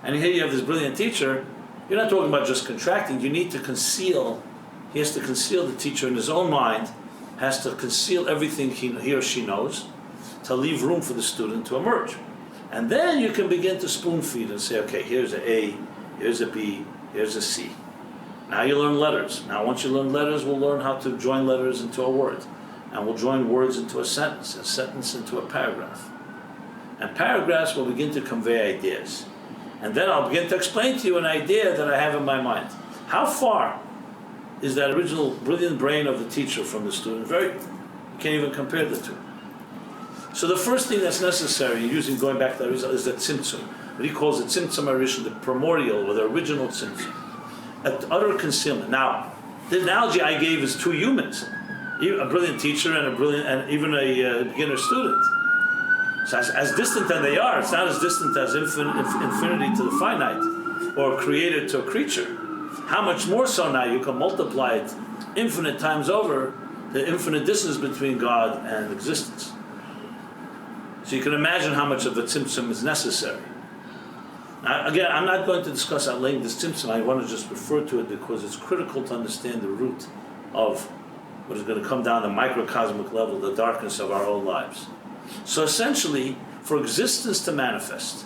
and here you have this brilliant teacher, you're not talking about just contracting. You need to conceal. He has to conceal the teacher in his own mind, has to conceal everything he or she knows, to leave room for the student to emerge. And then you can begin to spoon feed and say, okay, here's an A, here's a B, here's a C. Now you learn letters. Now once you learn letters, we'll learn how to join letters into a word. And we'll join words into a sentence into a paragraph. And paragraphs will begin to convey ideas. And then I'll begin to explain to you an idea that I have in my mind. How far is that original brilliant brain of the teacher from the student? You can't even compare the two. So the first thing that's necessary, going back to that result, is that tzimtzum. What he calls it tzimtzum arishon, the primordial or the original tzimtzum. Utter concealment. Now, the analogy I gave is two humans, a brilliant teacher and even a beginner student. So as distant as they are, it's not as distant as infinity to the finite, or creator to a creature. How much more so now you can multiply it infinite times over, the infinite distance between God and existence. So you can imagine how much of a tzimtzum is necessary. Now, again, I'm not going to discuss at length this tzimtzum. I want to just refer to it because it's critical to understand the root of what is going to come down the microcosmic level, the darkness of our own lives. So essentially, for existence to manifest,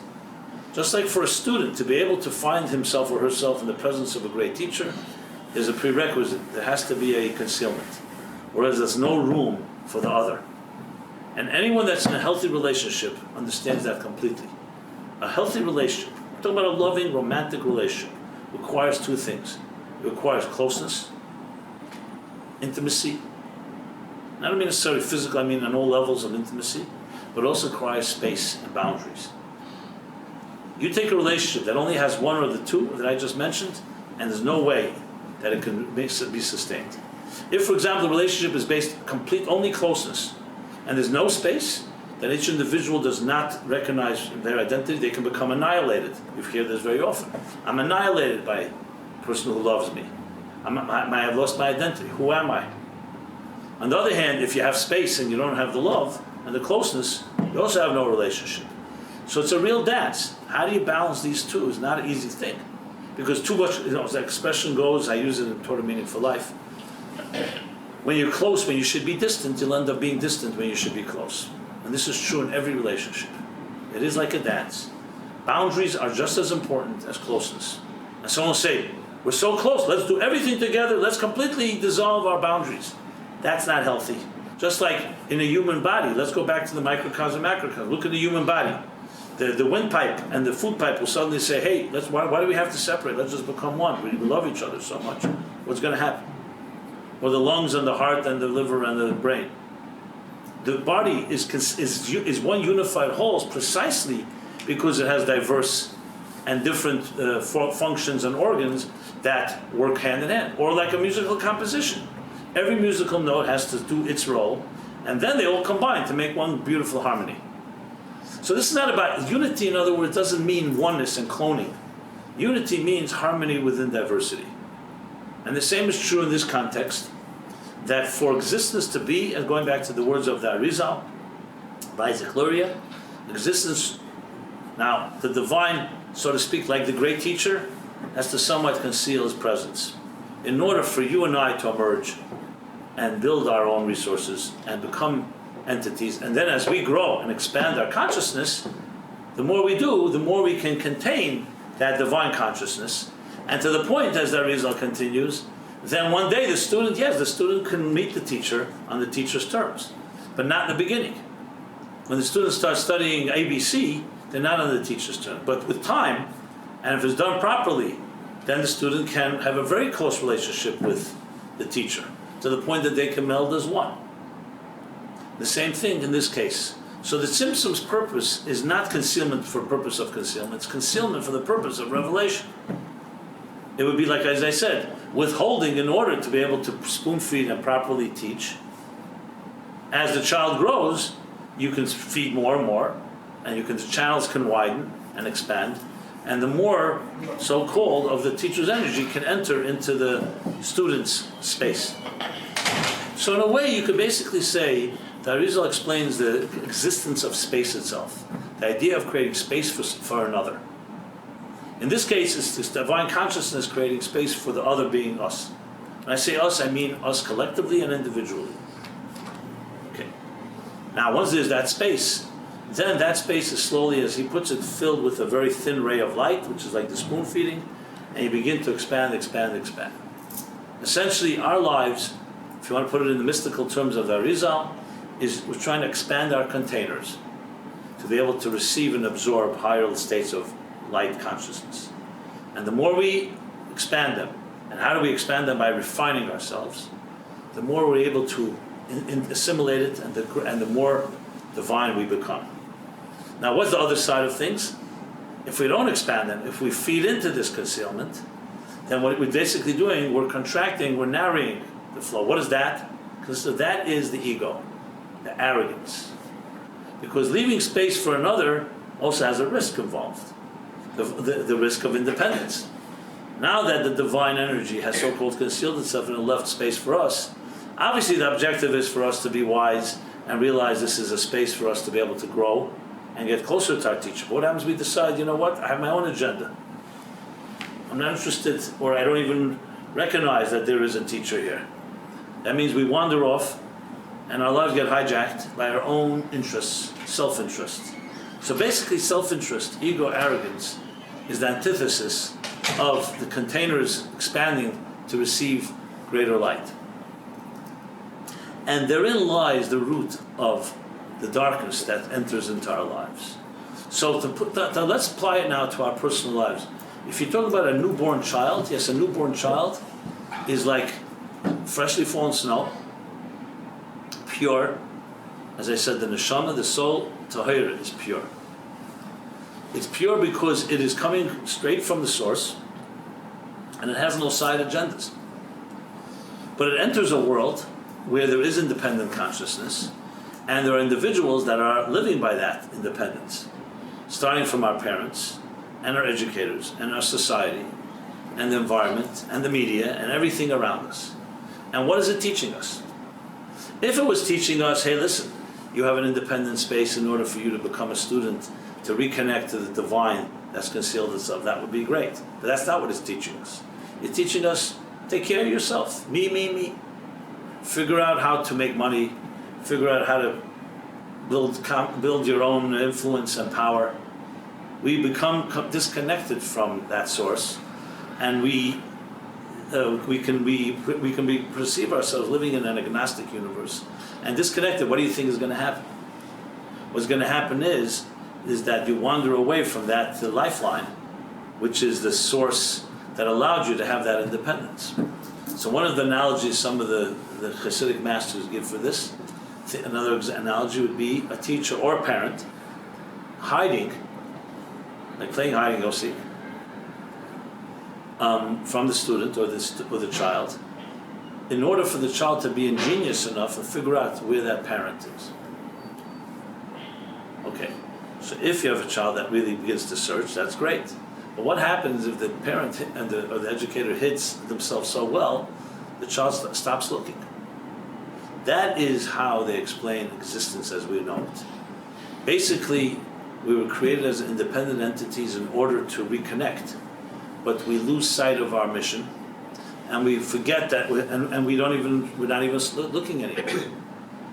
just like for a student to be able to find himself or herself in the presence of a great teacher, is a prerequisite. There has to be a concealment, whereas there's no room for the other. And anyone that's in a healthy relationship understands that completely. A healthy relationship, we're talking about a loving, romantic relationship, requires two things. It requires closeness, intimacy. I don't mean necessarily physical, I mean on all levels of intimacy, but also requires space and boundaries. You take a relationship that only has one or the two that I just mentioned, and there's no way that it can be sustained. If, for example, the relationship is based complete only closeness, and there's no space, then each individual does not recognize their identity, they can become annihilated. You hear this very often. I'm annihilated by a person who loves me. I have lost my identity. Who am I? On the other hand, if you have space and you don't have the love and the closeness, you also have no relationship. So it's a real dance. How do you balance these two? It's not an easy thing. Because too much, as that expression goes, I use it in Torah Meaning for Life. When you're close, when you should be distant, you'll end up being distant when you should be close. And this is true in every relationship. It is like a dance. Boundaries are just as important as closeness. And someone will say, we're so close, let's do everything together, let's completely dissolve our boundaries. That's not healthy. Just like in a human body, let's go back to the microcosm, macrocosm. Look at the human body. The windpipe and the food pipe will suddenly say, hey, why do we have to separate? Let's just become one. We love each other so much. What's going to happen? Or the lungs and the heart and the liver and the brain. The body is one unified whole precisely because it has diverse and different functions and organs that work hand in hand. Or like a musical composition. Every musical note has to do its role, and then they all combine to make one beautiful harmony. So this is not about unity. In other words, doesn't mean oneness and cloning. Unity means harmony within diversity. And the same is true in this context, that for existence to be, and going back to the words of the Arizal, by Isaac Luria, existence, now the divine, so to speak, like the great teacher, has to somewhat conceal his presence. In order for you and I to emerge and build our own resources and become entities, and then as we grow and expand our consciousness, the more we do, the more we can contain that divine consciousness. And to the point, as the Arizal continues, then one day the student can meet the teacher on the teacher's terms, but not in the beginning. When the student starts studying ABC, they're not on the teacher's terms. But with time, and if it's done properly, then the student can have a very close relationship with the teacher, to the point that they can meld as one. The same thing in this case. So the tzimtzum's purpose is not concealment for purpose of concealment, it's concealment for the purpose of revelation. It would be like, as I said, withholding in order to be able to spoon feed and properly teach. As the child grows, you can feed more and more, and the channels can widen and expand, and the more so-called of the teacher's energy can enter into the student's space. So in a way, you could basically say that Arizal explains the existence of space itself, the idea of creating space for another. In this case, it's this divine consciousness creating space for the other being us. When I say us, I mean us collectively and individually. Okay. Now, once there's that space, then that space is slowly, as he puts it, filled with a very thin ray of light, which is like the spoon feeding, and you begin to expand. Essentially, our lives, if you want to put it in the mystical terms of the Arizal, is we're trying to expand our containers to be able to receive and absorb higher states of light consciousness. And the more we expand them, and how do we expand them? By refining ourselves, the more we're able to assimilate it, and the more divine we become. Now, what's the other side of things? If we don't expand them, if we feed into this concealment, then what we're basically doing, we're contracting, we're narrowing the flow. What is that? Because that is the ego, the arrogance. Because leaving space for another also has a risk involved, the risk of independence. Now that the divine energy has so-called concealed itself and left space for us, obviously the objective is for us to be wise and realize this is a space for us to be able to grow and get closer to our teacher. But what happens if we decide, you know what, I have my own agenda. I'm not interested, or I don't even recognize that there is a teacher here. That means we wander off and our lives get hijacked by our own interests, self-interest. So basically self-interest, ego, arrogance, is the antithesis of the containers expanding to receive greater light. And therein lies the root of the darkness that enters into our lives. So to put that, let's apply it now to our personal lives. If you talk about a newborn child, yes, a newborn child is like freshly fallen snow, pure. As I said, the neshama, the soul, tahira, is pure. It's pure because it is coming straight from the source, and it has no side agendas. But it enters a world where there is independent consciousness, and there are individuals that are living by that independence, starting from our parents, and our educators, and our society, and the environment, and the media, and everything around us. And what is it teaching us? If it was teaching us, hey, listen, you have an independent space in order for you to become a student, to reconnect to the divine that's concealed itself, that would be great. But that's not what it's teaching us. It's teaching us, take care of yourself. Me. Figure out how to make money. Figure out how to build your own influence and power. We become disconnected from that source, and we can perceive ourselves living in an agnostic universe and disconnected. What do you think is going to happen? What's going to happen is that you wander away from that lifeline, which is the source that allowed you to have that independence. So one of the analogies some of the Hasidic masters give for this, another analogy would be a teacher or a parent hiding, like playing hide and go seek, from the student or the child, in order for the child to be ingenious enough and figure out where that parent is. Okay, so if you have a child that really begins to search, that's great. But what happens if the parent or the educator hits themselves so well, the child stops looking? That is how they explain existence as we know it. Basically, we were created as independent entities in order to reconnect, but we lose sight of our mission, and we forget that, we're not even looking anymore.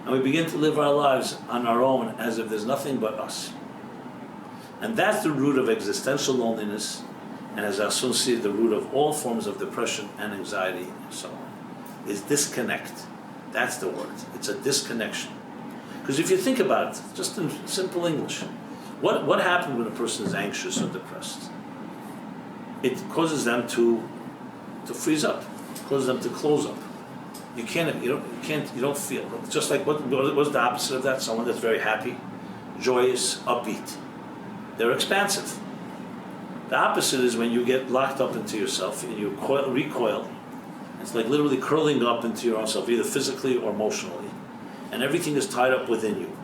And we begin to live our lives on our own as if there's nothing but us. And that's the root of existential loneliness, and as I soon see, the root of all forms of depression and anxiety and so on, is disconnect. That's the word. It's a disconnection. Because if you think about it, just in simple English, what happens when a person is anxious or depressed? It causes them to freeze up. It causes them to close up. You don't feel. Just like what's the opposite of that? Someone that's very happy, joyous, upbeat. They're expansive. The opposite is when you get locked up into yourself and you recoil. It's like literally curling up into your own self, either physically or emotionally. and everything is tied up within you.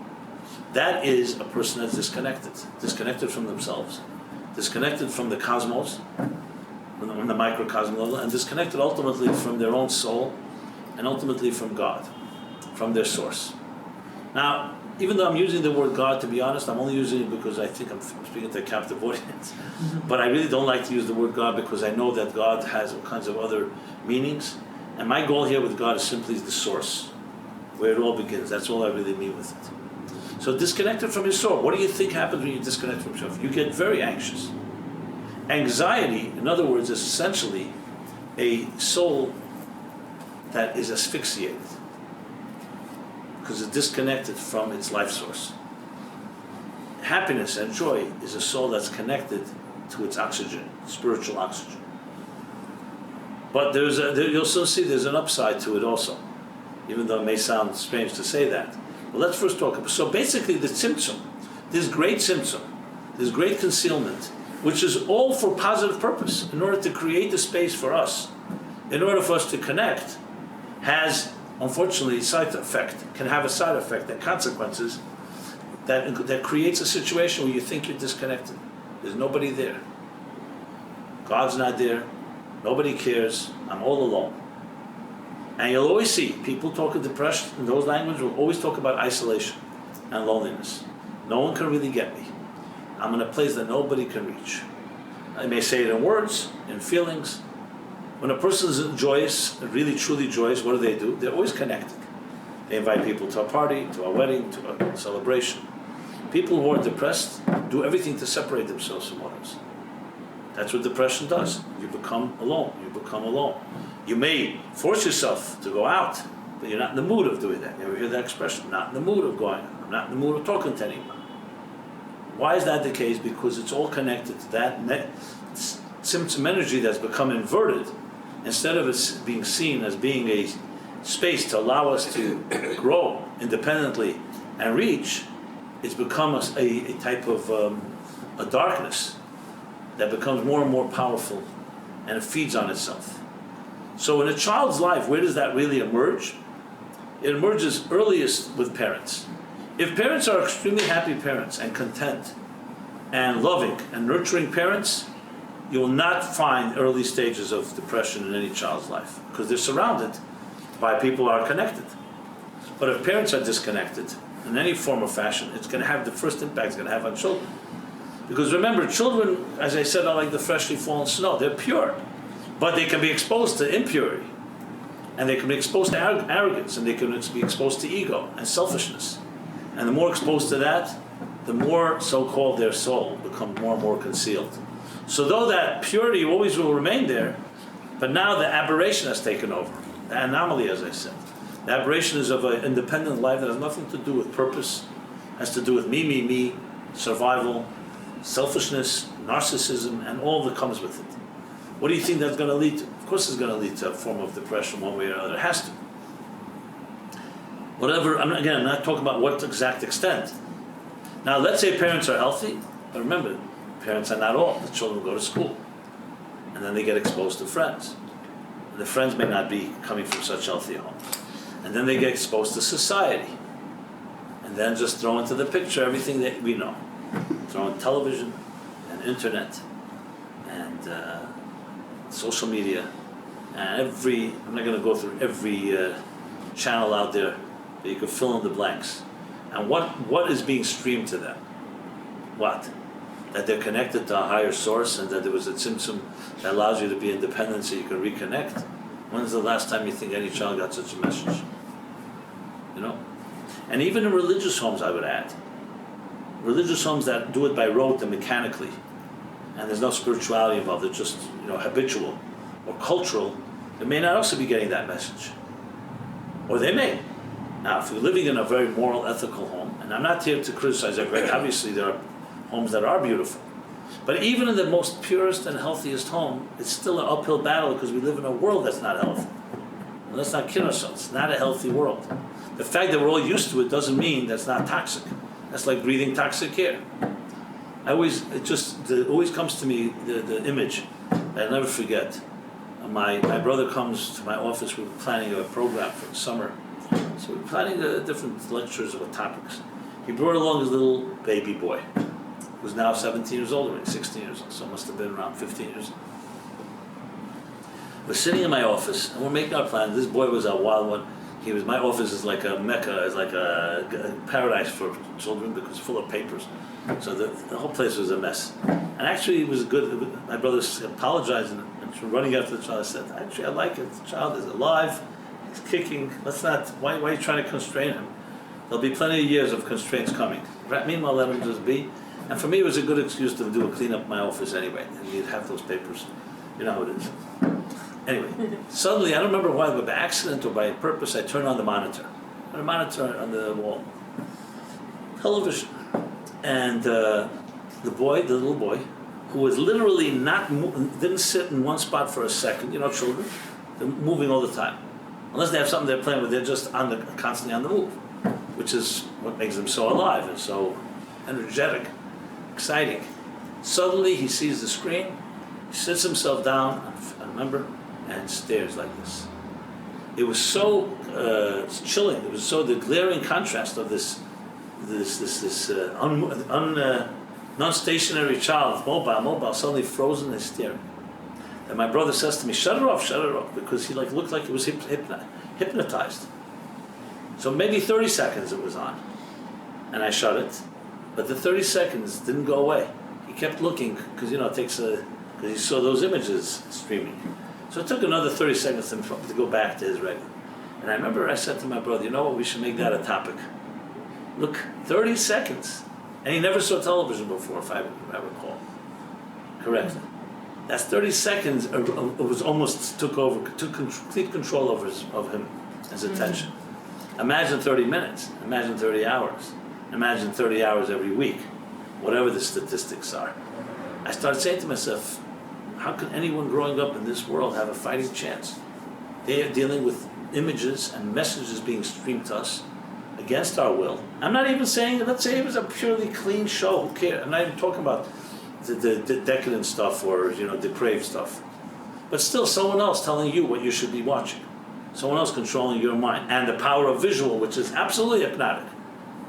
That is a person that's disconnected from themselves, disconnected from the cosmos, from the microcosm level, and disconnected ultimately from their own soul, and ultimately from God, from their source. Now, even though I'm using the word God, to be honest, I'm only using it because I think I'm speaking to a captive audience. But I really don't like to use the word God because I know that God has all kinds of other meanings. And my goal here with God is simply the source, where it all begins. That's all I really mean with it. So disconnected from your soul. What do you think happens when you disconnect from yourself? You get very anxious. Anxiety, in other words, is essentially a soul that is asphyxiated because it's disconnected from its life source. Happiness and joy is a soul that's connected to its oxygen, spiritual oxygen. But you'll still see there's an upside to it also, even though it may sound strange to say that. But let's first talk about, so basically the symptom, this great concealment, which is all for positive purpose, in order to create the space for us, in order for us to connect, has, unfortunately, can have a side effect, and consequences, that creates a situation where you think you're disconnected. There's nobody there. God's not there. Nobody cares. I'm all alone. And you'll always see people talk of depression in those languages will always talk about isolation and loneliness. No one can really get me. I'm in a place that nobody can reach. I may say it in words, in feelings. When a person is joyous, really truly joyous, what do? They're always connected. They invite people to a party, to a wedding, to a celebration. People who are depressed do everything to separate themselves from others. That's what depression does. You become alone. You may force yourself to go out, but you're not in the mood of doing that. You ever hear that expression? Not in the mood of going out. I'm not in the mood of talking to anyone. Why is that the case? Because it's all connected to that symptom energy that's become inverted. Instead of it being seen as being a space to allow us to grow independently and reach, it's become a type of a darkness that becomes more and more powerful, and it feeds on itself. So in a child's life, where does that really emerge? It emerges earliest with parents. If parents are extremely happy parents and content and loving and nurturing parents, you will not find early stages of depression in any child's life because they're surrounded by people who are connected. But if parents are disconnected in any form or fashion, it's going to have the first impact it's going to have on children. Because remember, children, as I said, are like the freshly fallen snow. They're pure, but they can be exposed to impurity, and they can be exposed to arrogance, and they can be exposed to ego and selfishness. And the more exposed to that, the more so-called their soul becomes more and more concealed. So though that purity always will remain there, but now the aberration has taken over. The anomaly, as I said. The aberration is of an independent life that has nothing to do with purpose, has to do with me, survival, selfishness, narcissism, and all that comes with it. What do you think that's going to lead to? Of course it's going to lead to a form of depression one way or another. It has to. Whatever, I'm not talking about what exact extent. Now let's say parents are healthy, but remember, parents are not all. The children go to school, and then they get exposed to friends. And the friends may not be coming from such healthy homes. And then they get exposed to society. And then just throw into the picture everything that we know. Throw in television and internet and social media and I'm not going to go through every channel out there, but you can fill in the blanks. And what is being streamed to them? What? That they're connected to a higher source and that there was a tzimtzum that allows you to be independent so you can reconnect. When's the last time you think any child got such a message? You know? And even in religious homes, I would add. Religious homes that do it by rote and mechanically, and there's no spirituality involved, they're just habitual or cultural, they may not also be getting that message. Or they may. Now, if you're living in a very moral, ethical home, and I'm not here to criticize everybody, obviously there are homes that are beautiful. But even in the most purest and healthiest home, it's still an uphill battle because we live in a world that's not healthy. And let's not kid ourselves, it's not a healthy world. The fact that we're all used to it doesn't mean that's not toxic. That's like breathing toxic air. It always comes to me the image that I'll never forget. My brother comes to my office, we were planning a program for the summer, So we were planning different lectures or topics. He brought along his little baby boy, who's now 17 years old, already 16 years old, so must have been around 15 years. We're sitting in my office and we're making our plans. This boy was a wild one. My office is like a mecca, is like a paradise for children because it's full of papers. So the whole place was a mess. And actually it was good. My brother apologized and running after the child. I said, actually I like it. The child is alive. He's kicking. Why are you trying to constrain him? There'll be plenty of years of constraints coming. Meanwhile, let him just be. And for me, it was a good excuse to do a clean up in my office anyway. And you'd have those papers. You know how it is. Anyway, suddenly, I don't remember why, but by accident or by purpose, I turned on the monitor. On the monitor on the wall. Television. And the little boy, who was literally didn't sit in one spot for a second. You know, children, they're moving all the time. Unless they have something they're playing with, they're just constantly on the move, which is what makes them so alive and so energetic, exciting. Suddenly, he sees the screen, he sits himself down, I remember, and stares like this. It was so chilling. It was so the glaring contrast of this non-stationary child, mobile, suddenly frozen and staring. And my brother says to me, shut it off, because he looked like he was hypnotized. So maybe 30 seconds it was on, and I shut it, but the 30 seconds didn't go away. He kept looking, because it takes because he saw those images streaming. So it took another 30 seconds to go back to his regular. And I remember I said to my brother, you know what, we should make that a topic. Look, 30 seconds. And he never saw television before, if I recall correctly. That's 30 seconds. It was almost took complete control of him, his attention. Imagine 30 minutes. Imagine 30 hours. Imagine 30 hours every week, whatever the statistics are. I started saying to myself, how can anyone growing up in this world have a fighting chance? They are dealing with images and messages being streamed to us against our will. I'm not even saying, let's say it was a purely clean show, who cares? I'm not even talking about the decadent stuff or depraved stuff. But still someone else telling you what you should be watching. Someone else controlling your mind. And the power of visual, which is absolutely hypnotic.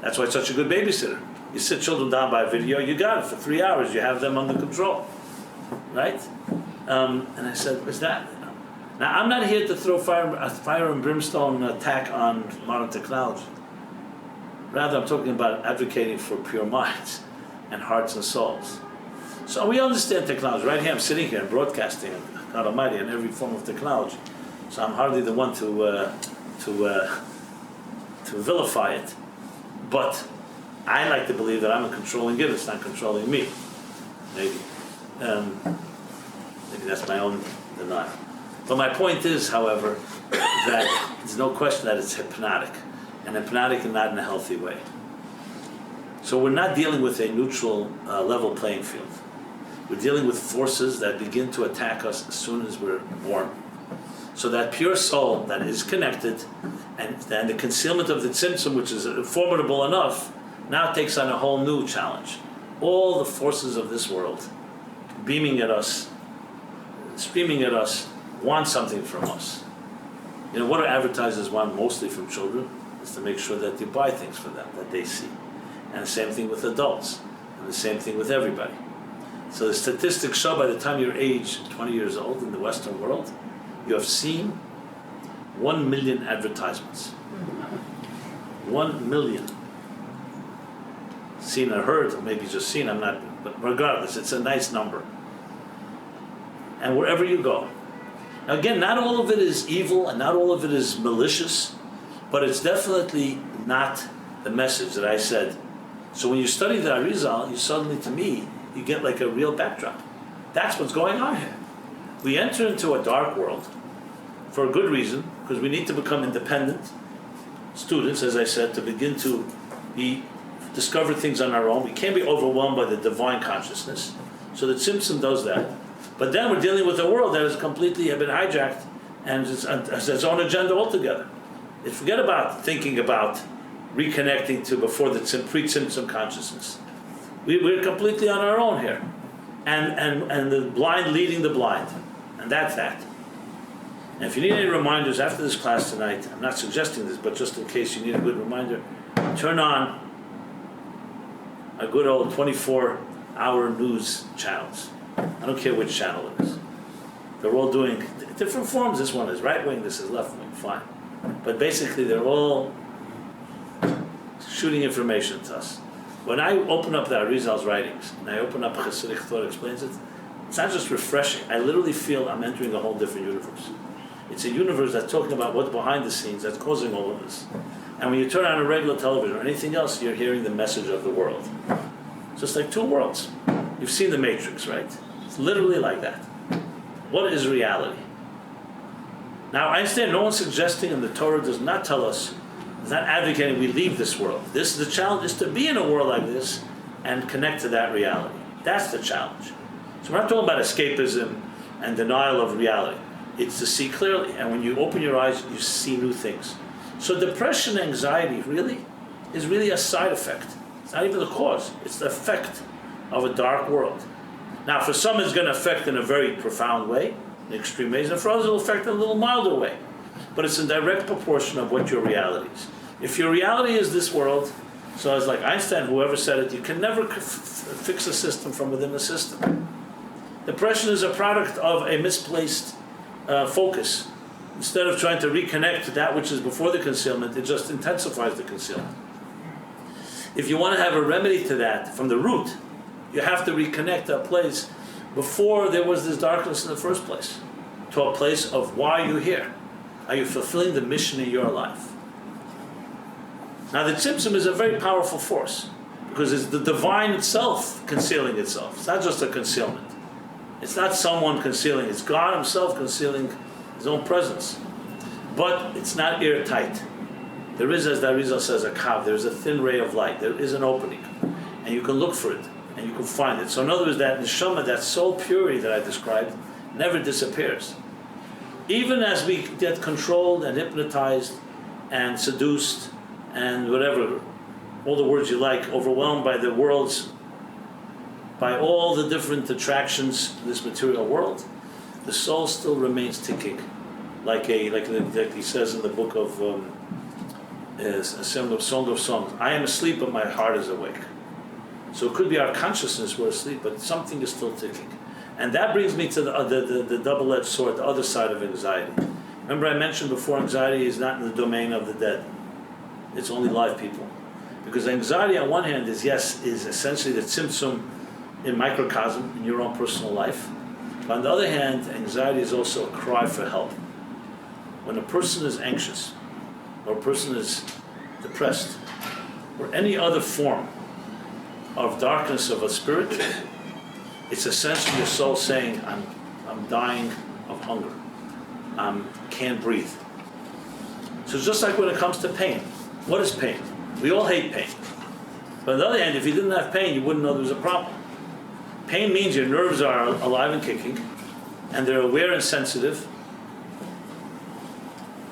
That's why it's such a good babysitter. You sit children down by video, you got it. For 3 hours, you have them under control. Right? And I said, what's that? Now, I'm not here to throw a fire and brimstone attack on modern technology. Rather, I'm talking about advocating for pure minds and hearts and souls. So we understand technology. Right here, I'm sitting here and broadcasting, God Almighty, in every form of technology. So I'm hardly the one to vilify it. But I like to believe that I'm controlling it. It's not controlling me. Maybe that's my own denial. But my point is, however, that there's no question that it's hypnotic. And hypnotic and not in a healthy way. So we're not dealing with a neutral, level playing field. We're dealing with forces that begin to attack us as soon as we're born. So that pure soul that is connected, and the concealment of the tzimtzum, which is formidable enough, now takes on a whole new challenge. All the forces of this world, beaming at us, screaming at us, want something from us. What do advertisers want mostly from children? Is to make sure that you buy things for them, that they see. And the same thing with adults, and the same thing with everybody. So the statistics show by the time you're age 20 years old in the Western world, you have seen 1 million advertisements. 1 million. Seen or heard, or maybe just seen, but regardless, it's a nice number. And wherever you go. Now again, not all of it is evil, and not all of it is malicious, but it's definitely not the message that I said. So when you study the Arizal, you suddenly, to me, you get like a real backdrop. That's what's going on here. We enter into a dark world for a good reason, because we need to become independent students, as I said, to begin to discover things on our own. We can't be overwhelmed by the divine consciousness. So the Tzimtzum does that. But then we're dealing with a world that has completely been hijacked and has its own agenda altogether. Forget about thinking about reconnecting to before the pre-Tzimtzum consciousness. We're completely on our own here. And the blind leading the blind. And that's that. And if you need any reminders after this class tonight, I'm not suggesting this, but just in case you need a good reminder, turn on a good old 24-hour news channels. I don't care which channel it is. They're all doing different forms. This one is right wing, this is left wing, fine. But basically they're all shooting information to us. When I open up the Arizal's writings, and I open up Hasidic thought explains it, it's not just refreshing. I literally feel I'm entering a whole different universe. It's a universe that's talking about what's behind the scenes that's causing all of this. And when you turn on a regular television or anything else, you're hearing the message of the world. Just like two worlds. You've seen The Matrix, right? It's literally like that. What is reality? Now, I understand no one's suggesting, and the Torah does not tell us, it's not advocating we leave this world. This is the challenge, is to be in a world like this and connect to that reality. That's the challenge. So we're not talking about escapism and denial of reality. It's to see clearly, and when you open your eyes, you see new things. So depression and anxiety is really a side effect. It's not even the cause. It's the effect of a dark world. Now, for some, it's going to affect in a very profound way, in extreme ways, and for others, it'll affect in a little milder way. But it's in direct proportion of what your reality is. If your reality is this world, so it's like Einstein, whoever said it, you can never fix a system from within the system. Depression is a product of a misplaced focus. Instead of trying to reconnect to that which is before the concealment, it just intensifies the concealment. If you want to have a remedy to that from the root, you have to reconnect to a place before there was this darkness in the first place, to a place of why you're here. Are you fulfilling the mission in your life? Now the tzimtzum is a very powerful force because it's the divine itself concealing itself. It's not just a concealment. It's not someone concealing. It's God himself concealing his own presence. But it's not airtight. There is, as the Arizal says, a kav. There's a thin ray of light. There is an opening. And you can look for it. And you can find it. So in other words, that neshama, that soul purity that I described, never disappears. Even as we get controlled and hypnotized and seduced and whatever, all the words you like, overwhelmed by the world's, by all the different attractions in this material world, the soul still remains ticking, like he says in the book of Song of Songs. I am asleep, but my heart is awake. So it could be our consciousness we're asleep, but something is still ticking. And that brings me to the double-edged sword, the other side of anxiety. Remember I mentioned before, anxiety is not in the domain of the dead. It's only live people. Because anxiety on one hand is essentially the tzimtzum in microcosm in your own personal life. But on the other hand, anxiety is also a cry for help. When a person is anxious, or a person is depressed, or any other form of darkness of a spirit, it's essentially your soul saying, I'm dying of hunger. I can't breathe. So just like when it comes to pain, what is pain? We all hate pain. But on the other hand, if you didn't have pain, you wouldn't know there was a problem. Pain means your nerves are alive and kicking, and they're aware and sensitive.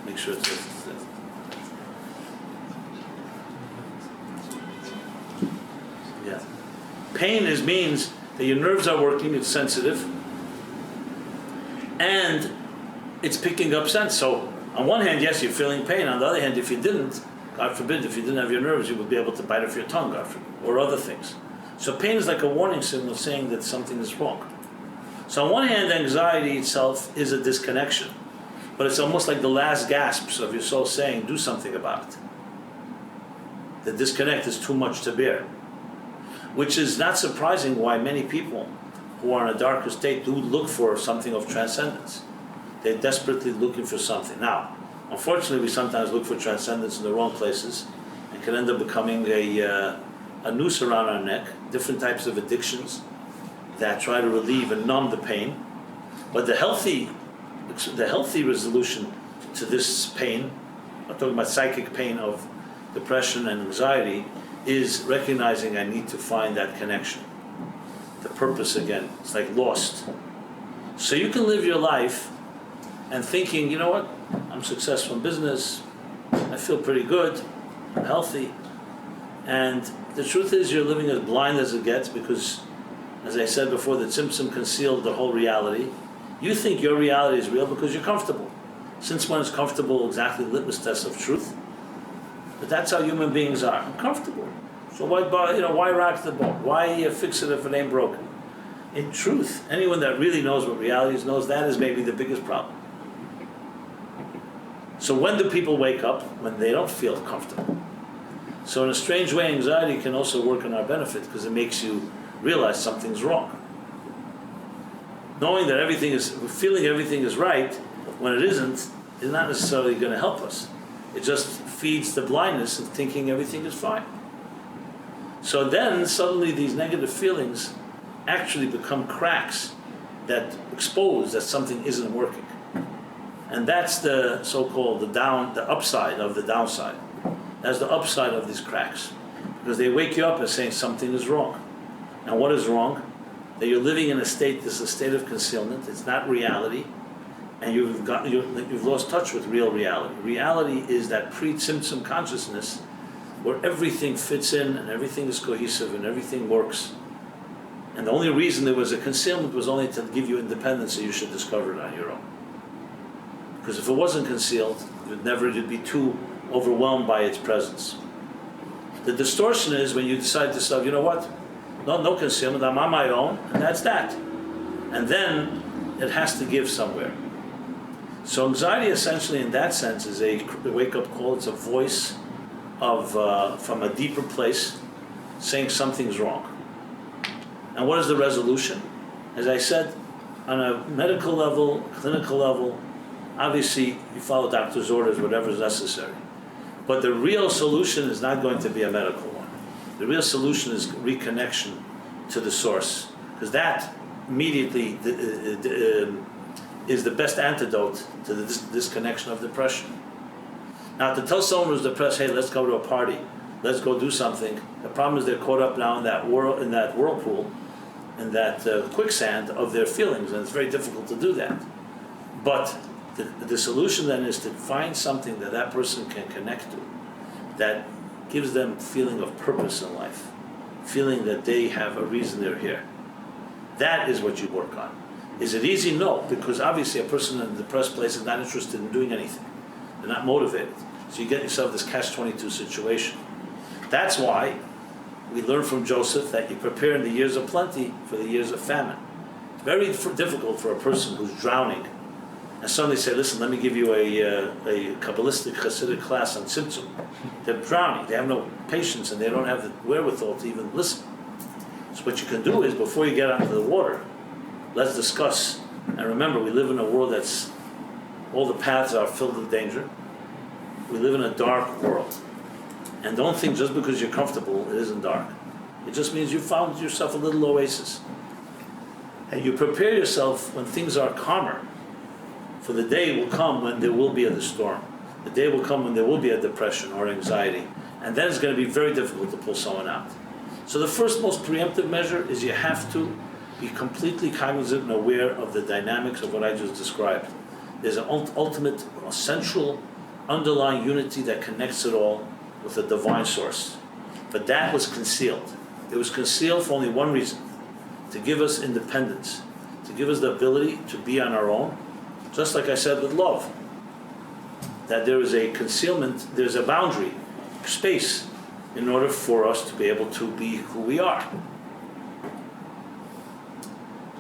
Make sure it's this. Yeah. Pain means that your nerves are working, it's sensitive, and it's picking up sense. So on one hand, yes, you're feeling pain. On the other hand, if you didn't, God forbid, if you didn't have your nerves, you would be able to bite off your tongue, God forbid, or other things. So pain is like a warning signal saying that something is wrong. So on one hand, anxiety itself is a disconnection, but it's almost like the last gasps of your soul saying, do something about it. The disconnect is too much to bear. Which is not surprising why many people who are in a darker state do look for something of transcendence. They're desperately looking for something. Now, unfortunately, we sometimes look for transcendence in the wrong places and can end up becoming a noose around our neck, different types of addictions that try to relieve and numb the pain. But the healthy resolution to this pain, I'm talking about psychic pain of depression and anxiety, is recognizing I need to find that connection. The purpose again. It's like lost. So you can live your life and thinking, you know what, I'm successful in business, I feel pretty good, I'm healthy. And the truth is you're living as blind as it gets because, as I said before, the tzimtzum concealed the whole reality. You think your reality is real because you're comfortable. Since one is comfortable, exactly litmus test of truth. But that's how human beings are. I'm comfortable. So why rock the boat? Why fix it if it ain't broken? In truth, anyone that really knows what reality is knows that is maybe the biggest problem. So when do people wake up? When they don't feel comfortable. So in a strange way, anxiety can also work in our benefit because it makes you realize something's wrong. Knowing that feeling everything is right when it isn't, is not necessarily going to help us. It just feeds the blindness of thinking everything is fine. So then suddenly these negative feelings actually become cracks that expose that something isn't working. And that's the so-called the upside of the downside. That's the upside of these cracks. Because they wake you up and saying something is wrong. And what is wrong? That you're living in a state, this is a state of concealment, it's not reality, and you've lost touch with real reality. Reality is that pre-symptom consciousness where everything fits in and everything is cohesive and everything works. And the only reason there was a concealment was only to give you independence, so you should discover it on your own. Because if it wasn't concealed, you'd be too overwhelmed by its presence. The distortion is when you decide to say, you know what? No concealment, I'm on my own, and that's that. And then it has to give somewhere. So anxiety essentially in that sense is a wake-up call. It's a voice from a deeper place saying something's wrong. And what is the resolution? As I said, on a medical level, clinical level, obviously you follow doctor's orders, whatever is necessary. But the real solution is not going to be a medical one. The real solution is reconnection to the source. Because that immediately is the best antidote to the disconnection of depression. Now, to tell someone who's depressed, hey, let's go to a party, let's go do something, the problem is they're caught up now in that whirlpool, in that quicksand of their feelings, and it's very difficult to do that. But the solution then is to find something that person can connect to, that gives them feeling of purpose in life, feeling that they have a reason they're here. That is what you work on. Is it easy? No, because obviously a person in a depressed place is not interested in doing anything. They're not motivated. So you get yourself this catch-22 situation. That's why we learn from Joseph that you prepare in the years of plenty for the years of famine. It's very difficult for a person who's drowning and suddenly say, listen, let me give you a Kabbalistic Hasidic class on Tzimtzum. They're drowning. They have no patience and they don't have the wherewithal to even listen. So what you can do is, before you get out into the water, let's discuss. And remember, we live in a world that's, all the paths are filled with danger. We live in a dark world. And don't think just because you're comfortable, it isn't dark. It just means you found yourself a little oasis. And you prepare yourself when things are calmer. For the day will come when there will be a storm. The day will come when there will be a depression or anxiety. And then it's going to be very difficult to pull someone out. So the first most preemptive measure is you have to be completely cognizant and aware of the dynamics of what I just described. There's an ultimate, central, underlying unity that connects it all with a divine source. But that was concealed. It was concealed for only one reason: to give us independence, to give us the ability to be on our own, just like I said with love. That there is a concealment, there's a boundary, space, in order for us to be able to be who we are.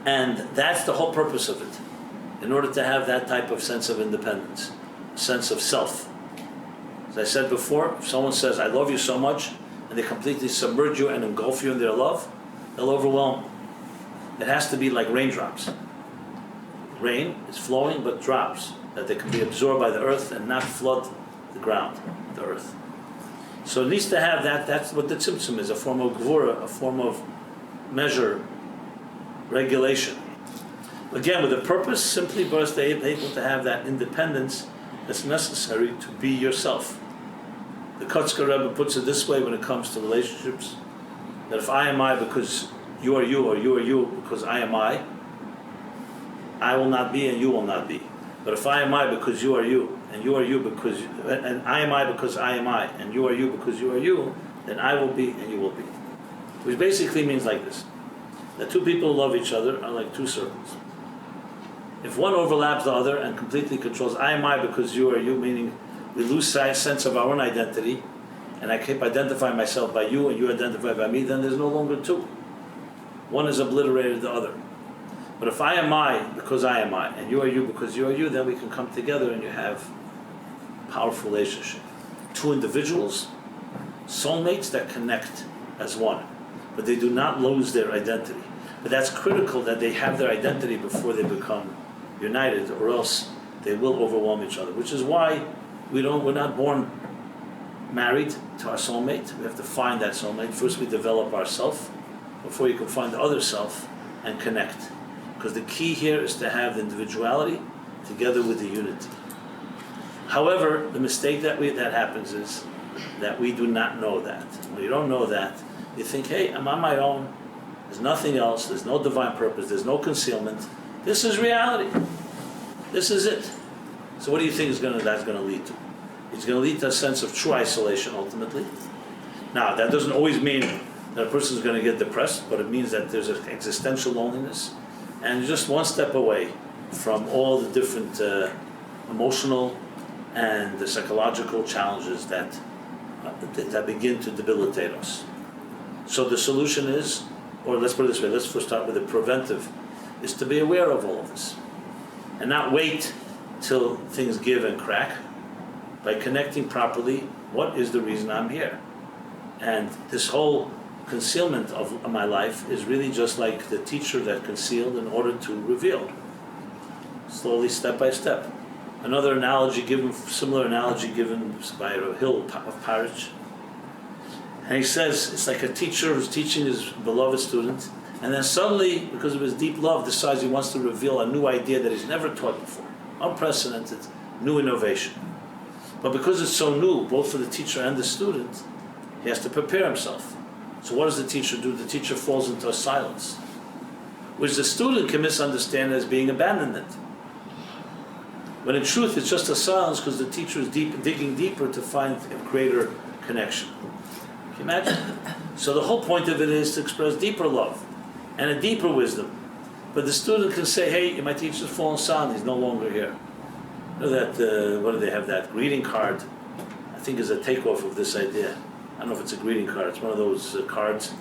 And that's the whole purpose of it. In order to have that type of sense of independence, sense of self. As I said before, if someone says, I love you so much, and they completely submerge you and engulf you in their love, they'll overwhelm. It has to be like raindrops. Rain is flowing, but drops, that they can be absorbed by the earth and not flood the ground, the earth. So it needs to have that. That's what the tzimtzum is, a form of gvura, a form of measure, regulation. Again, with a purpose, simply for us to be able to have that independence that's necessary to be yourself. The Kotzker Rebbe puts it this way when it comes to relationships, that if I am I because you are you, or you are you because I am I will not be and you will not be. But if I am I because you are you, and you are you because, and I am I because I am I, and you are you because you are you, then I will be and you will be. Which basically means like this: that two people who love each other are like two circles. If one overlaps the other and completely controls I am I because you are you, meaning we lose sense of our own identity, and I keep identifying myself by you and you identify by me, then there's no longer two. One has obliterated the other. But if I am I because I am I, and you are you because you are you, then we can come together and you have a powerful relationship. Two individuals, soulmates that connect as one, but they do not lose their identity. But that's critical that they have their identity before they become united, or else they will overwhelm each other, which is why we're not born married to our soulmate. We have to find that soulmate. First we develop ourself before you can find the other self and connect. Because the key here is to have the individuality together with the unity. However, the mistake that happens is that we do not know that. When you don't know that, you think, hey, I'm on my own. There's nothing else. There's no divine purpose. There's no concealment. This is reality. This is it. So what do you think that's going to lead to? It's going to lead to a sense of true isolation, ultimately. Now, that doesn't always mean that a person is going to get depressed, but it means that there's an existential loneliness, and you're just one step away from all the different emotional and the psychological challenges that begin to debilitate us. So the solution is, or let's put it this way, let's first start with the preventive, is to be aware of all of this and not wait till things give and crack. By connecting properly, what is the reason I'm here? And this whole concealment of my life is really just like the teacher that concealed in order to reveal, slowly, step by step. Another similar analogy given by Hill of Parrish. And he says it's like a teacher who's teaching his beloved student, and then suddenly, because of his deep love, decides he wants to reveal a new idea that he's never taught before. Unprecedented, new innovation. But because it's so new, both for the teacher and the student, he has to prepare himself. So what does the teacher do? The teacher falls into a silence, which the student can misunderstand as being abandonment. When in truth, it's just a silence because the teacher is digging deeper to find a greater connection. Can you imagine? So the whole point of it is to express deeper love and a deeper wisdom. But the student can say, hey, my teacher's fallen silent, he's no longer here. You know that, what do they have, that greeting card, I think is a takeoff of this idea. I don't know if it's a greeting card, it's one of those cards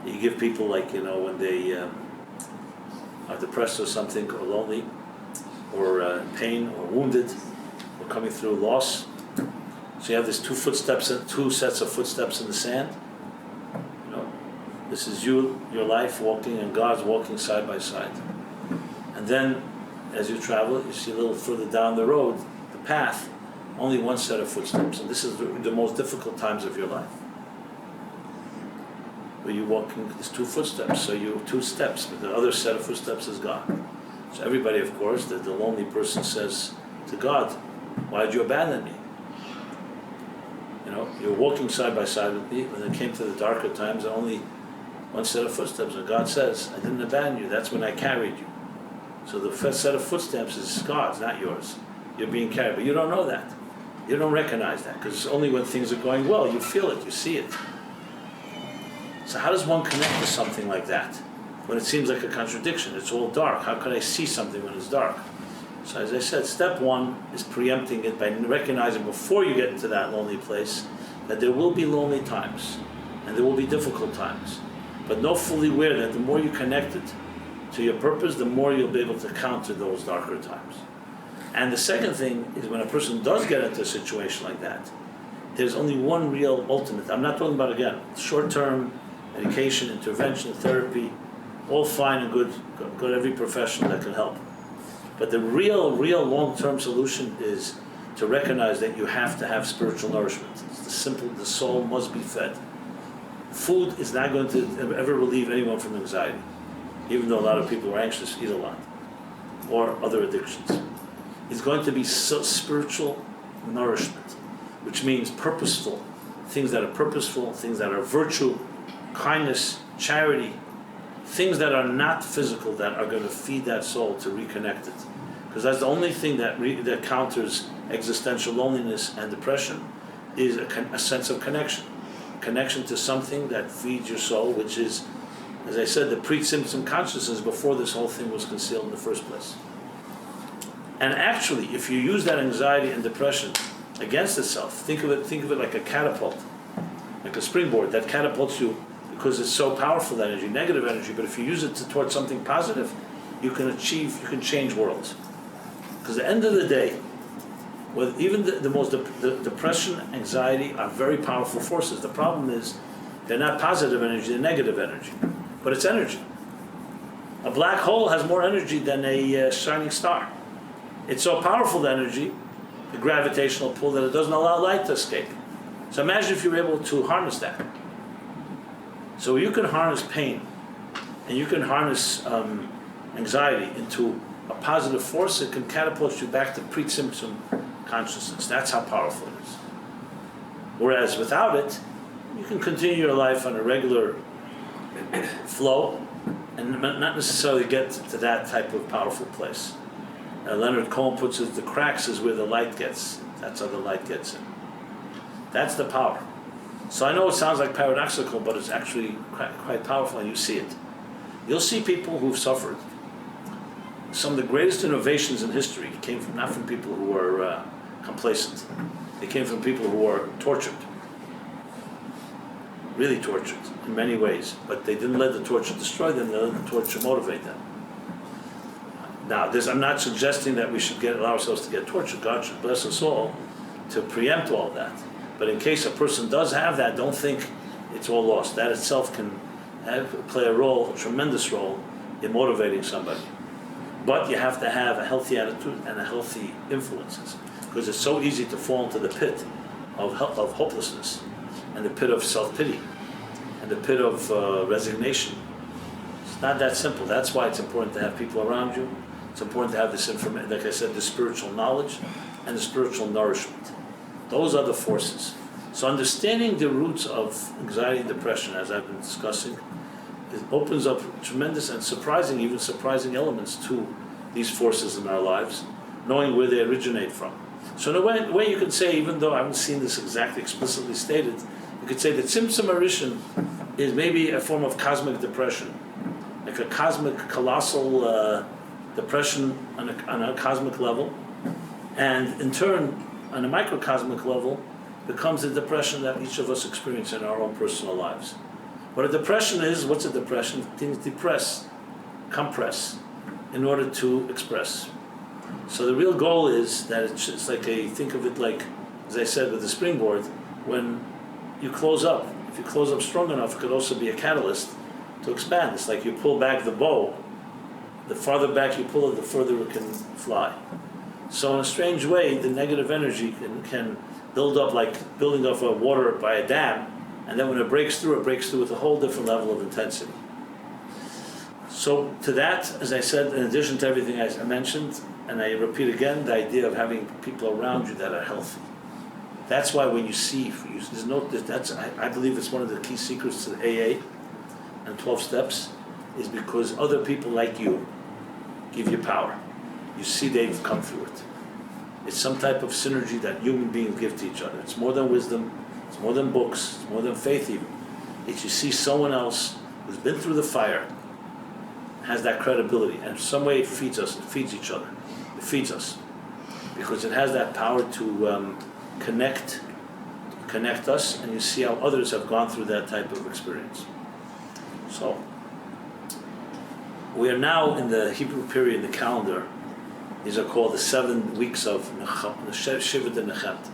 that you give people, like, when they are depressed or something, or lonely, or in pain, or wounded, or coming through loss. So you have these two sets of footsteps in the sand. This is you, your life walking, and God's walking side by side. And then, as you travel, you see a little further down the road, the path, only one set of footsteps. And this is the most difficult times of your life. Where you're walking these two footsteps, so you have two steps, but the other set of footsteps is God. So everybody, of course, the lonely person says to God, why did you abandon me? You're walking side by side with me. When it came to the darker times, only one set of footsteps. And God says, I didn't abandon you. That's when I carried you. So the first set of footsteps is God's, not yours. You're being carried. But you don't know that. You don't recognize that. Because it's only when things are going well, you feel it, you see it. So how does one connect to something like that? When it seems like a contradiction. It's all dark. How can I see something when it's dark? So as I said, step one is preempting it by recognizing before you get into that lonely place that there will be lonely times and there will be difficult times. But know fully aware that the more you connect it to your purpose, the more you'll be able to counter those darker times. And the second thing is when a person does get into a situation like that, there's only one real ultimate. I'm not talking about, again, short-term medication, intervention, therapy, all fine and good every professional that can help. But the real long-term solution is to recognize that you have to have spiritual nourishment. It's simple, the soul must be fed. Food is not going to ever relieve anyone from anxiety, even though a lot of people are anxious, eat a lot, or other addictions. It's going to be spiritual nourishment, which means purposeful, things that are virtue, kindness, charity, things that are not physical that are going to feed that soul to reconnect it. Because that's the only thing that counters existential loneliness and depression is a sense of connection. Connection to something that feeds your soul, which is, as I said, the pre-symptom consciousness before this whole thing was concealed in the first place. And actually, if you use that anxiety and depression against itself, think of it like a catapult, like a springboard that catapults you because it's so powerful, that energy, negative energy. But if you use it towards something positive, you can change worlds. Because at the end of the day, even the depression, anxiety are very powerful forces. The problem is they're not positive energy, they're negative energy. But it's energy. A black hole has more energy than a shining star. It's so powerful, the energy, the gravitational pull, that it doesn't allow light to escape. So imagine if you were able to harness that. So you can harness pain, and you can harness anxiety into a positive force that can catapult you back to pre-symptom consciousness. That's how powerful it is. Whereas without it, you can continue your life on a regular flow and not necessarily get to that type of powerful place. Leonard Cohen puts it, the cracks is where the light gets. That's how the light gets in. That's the power. So I know it sounds like paradoxical, but it's actually quite powerful, and you see it. You'll see people who've suffered. Some of the greatest innovations in history came not from people who were complacent. They came from people who were tortured. Really tortured in many ways. But they didn't let the torture destroy them, they let the torture motivate them. Now, I'm not suggesting that we should allow ourselves to get tortured. God should bless us all to preempt all that. But in case a person does have that, don't think it's all lost. That itself can play a tremendous role in motivating somebody. But you have to have a healthy attitude and a healthy influences, because it's so easy to fall into the pit of hopelessness, and the pit of self-pity, and the pit of resignation. It's not that simple. That's why it's important to have people around you. It's important to have this information, like I said, the spiritual knowledge and the spiritual nourishment. Those are the forces. So understanding the roots of anxiety and depression, as I've been discussing, it opens up tremendous and even surprising elements to these forces in our lives, knowing where they originate from. So in a way you could say, even though I haven't seen this exactly explicitly stated, you could say that Tzimtzum Arishin is maybe a form of cosmic depression, like a cosmic, colossal depression on a cosmic level, and in turn, on a microcosmic level, becomes a depression that each of us experience in our own personal lives. What a depression is, what's a depression? Things depress, compress, in order to express. So the real goal is that it's like think of it like, as I said with the springboard, when you close up, if you close up strong enough, it could also be a catalyst to expand. It's like you pull back the bow, the farther back you pull it, the further it can fly. So in a strange way, the negative energy can build up like building up water by a dam, and then when it breaks through with a whole different level of intensity. So to that, as I said, in addition to everything I mentioned, and I repeat again, the idea of having people around you that are healthy. That's why when you see, I believe it's one of the key secrets to the AA and 12 steps, is because other people like you give you power. You see they've come through it. It's some type of synergy that human beings give to each other. It's more than wisdom, it's more than books, it's more than faith even. It's you see someone else who's been through the fire, has that credibility, and in some way it feeds us, it feeds each other. It feeds us. Because it has that power to connect us, and you see how others have gone through that type of experience. So, we are now in the Hebrew period, the calendar. These are called the 7 weeks of Shivat and Nechemt.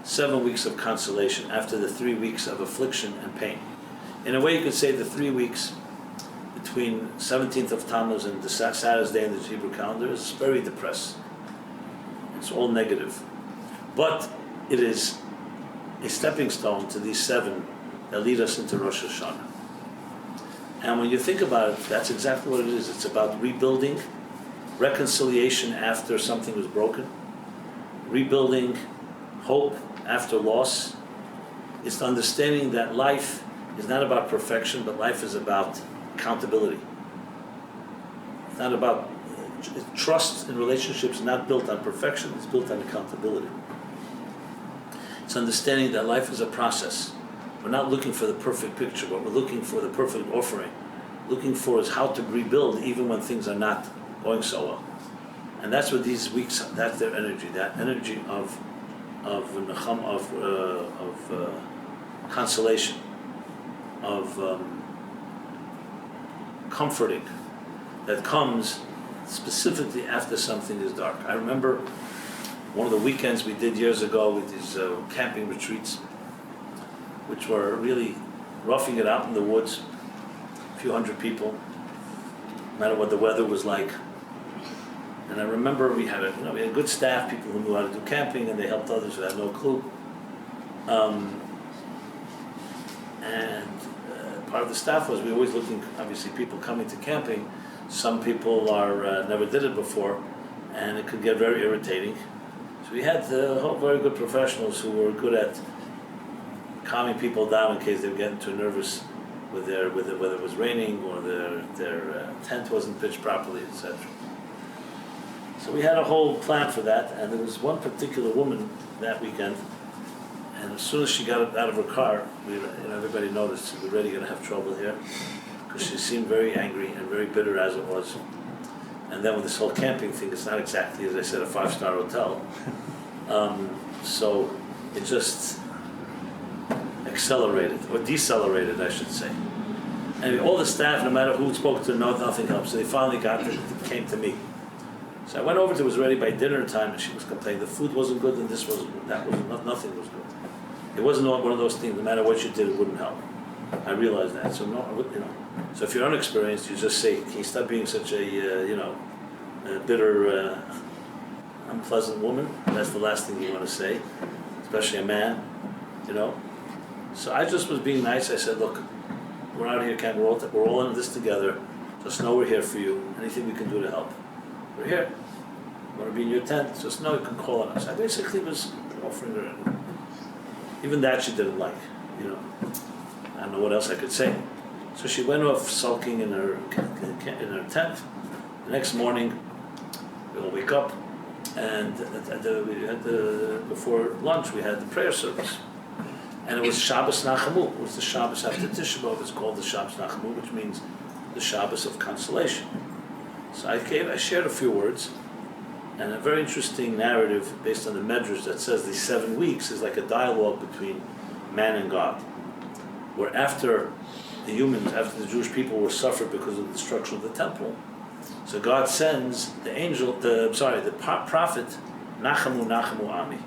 7 weeks of consolation after the 3 weeks of affliction and pain. In a way, you could say the 3 weeks between 17th of Tammuz and the saddest day in the Hebrew calendar is very depressed. It's all negative. But it is a stepping stone to these 7 that lead us into Rosh Hashanah. And when you think about it, that's exactly what it is. It's about rebuilding, reconciliation after something was broken, rebuilding hope after loss. It's understanding that life is not about perfection, but life is about accountability. It's not about trust in relationships, not built on perfection, it's built on accountability. It's understanding that life is a process. We're not looking for the perfect picture, but we're looking for the perfect offering. Looking for is how to rebuild even when things are not going so well. And that's what these weeks, that's their energy, that energy of consolation, of comforting, that comes specifically after something is dark. I remember one of the weekends we did years ago with these camping retreats, which were really roughing it out in the woods, a few hundred people, no matter what the weather was like. And I remember we had a good staff, people who knew how to do camping, and they helped others who had no clue. Part of the staff was we were always looking, obviously, people coming to camping. Some people are never did it before, and it could get very irritating. So we had very good professionals who were good at calming people down in case they were getting too nervous with whether it was raining or their tent wasn't pitched properly, etc. So we had a whole plan for that, and there was one particular woman that weekend, and as soon as she got out of her car, everybody noticed we're really going to have trouble here, because she seemed very angry and very bitter as it was. And then with this whole camping thing, it's not exactly, as I said, a 5-star hotel. So it just accelerated, or decelerated, I should say. And all the staff, no matter who spoke to, nothing helped. So they finally came to me. So I went over to, it was ready by dinner time, and she was complaining the food wasn't good, and this wasn't good, that wasn't, nothing was good. It wasn't one of those things, no matter what you did, it wouldn't help. I realized that. So so if you're unexperienced, you just say, can you stop being such a bitter, unpleasant woman? That's the last thing you want to say, especially a man, So I just was being nice. I said, look, we're out here, Ken, we're all in this together. Just know we're here for you. Anything we can do to help. We're here. We want to be in your tent. Just know you can call on us. I basically was offering her. Even that she didn't like, I don't know what else I could say. So she went off sulking in her tent. The next morning, we all wake up, and before lunch we had the prayer service. And it was Shabbos Nachamu. It was the Shabbos after Tisha B'Av. It's called the Shabbos Nachamu, which means the Shabbos of consolation. So I shared a few words, and a very interesting narrative based on the Medrash that says these 7 weeks is like a dialogue between man and God, where after the Jewish people were suffered because of the destruction of the temple, so God sends the prophet, Nachamu, Nachamu Ami.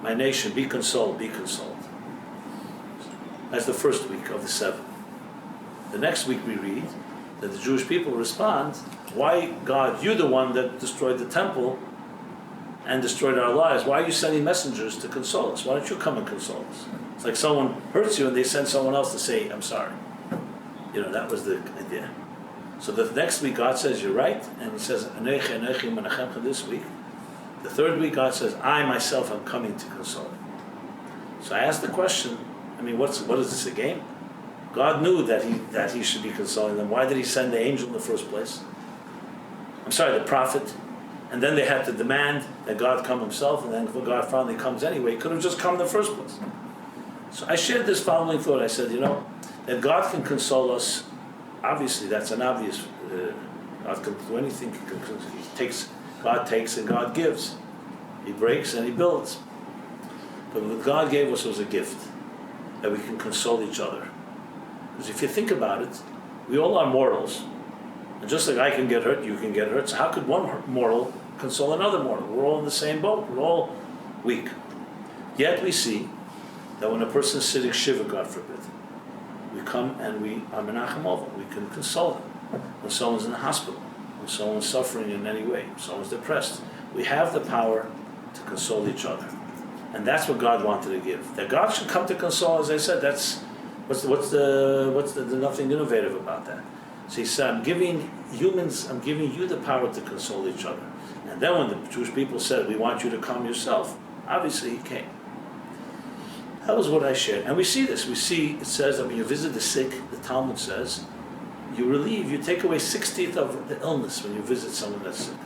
My nation, be consoled, be consoled. That's the first week of the 7. The next week we read that the Jewish people respond, why, God, you're the one that destroyed the temple and destroyed our lives. Why are you sending messengers to console us? Why don't you come and console us? It's like someone hurts you and they send someone else to say, I'm sorry. That was the idea. So the next week God says, you're right. And he says, Anechi, Anechi, Menachemcha this week. The third week God says, I myself am coming to console. So I asked the question, what is this, a game? God knew that he should be consoling them. Why did he send the angel in the first place? The prophet. And then they had to demand that God come himself, and then when God finally comes anyway, he could have just come in the first place. So I shared this following thought. I said, that God can console us. Obviously, that's an obvious. God can do anything. God takes and God gives. He breaks and he builds. But what God gave us was a gift, that we can console each other. Because if you think about it, we all are mortals. And just like I can get hurt, you can get hurt. So how could one mortal console another mortal? We're all in the same boat. We're all weak. Yet we see that when a person is sitting shiva, God forbid, we come and we are menachem over. We can console them. When someone's in the hospital, when someone's suffering in any way, when someone's depressed, we have the power to console each other. And that's what God wanted to give. That God should come to console, as I said, that's what's the nothing innovative about that. So he said, I'm giving you the power to console each other. And then when the Jewish people said, we want you to come yourself, obviously he came. That was what I shared. And we see this. It says that when you visit the sick, the Talmud says, you take away 60th of the illness when you visit someone that's sick.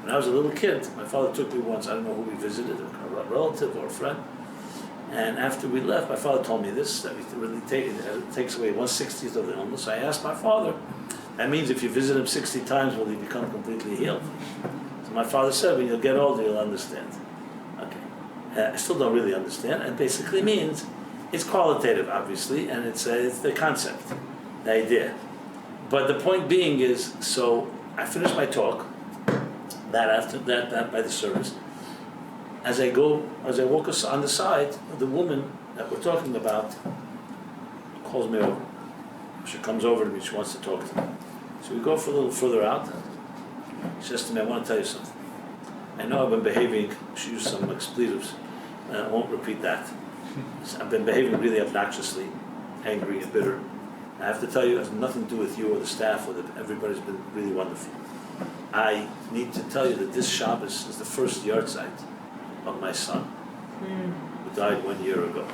When I was a little kid, my father took me once, I don't know who we visited, a relative or a friend. And after we left, my father told me this, that it takes away 1/60th of the illness. I asked my father, That means if you visit him 60 times, will he become completely healed? So my father said, when you'll get older, you'll understand. Okay. I still don't really understand. It basically means, it's qualitative, obviously, and it's the concept, the idea. But the point being is, so I finished my talk, that by the service. As I walk on the side, the woman that we're talking about calls me over. She comes over to me, she wants to talk to me. So we go for a little further out. She says to me, I want to tell you something. I know I've been behaving, she used some expletives, I won't repeat that. I've been behaving really obnoxiously, angry and bitter. I have to tell you, it has nothing to do with you or the staff, everybody's been really wonderful. I need to tell you that this Shabbos is the first yahrzeit of my son, who died 1 year ago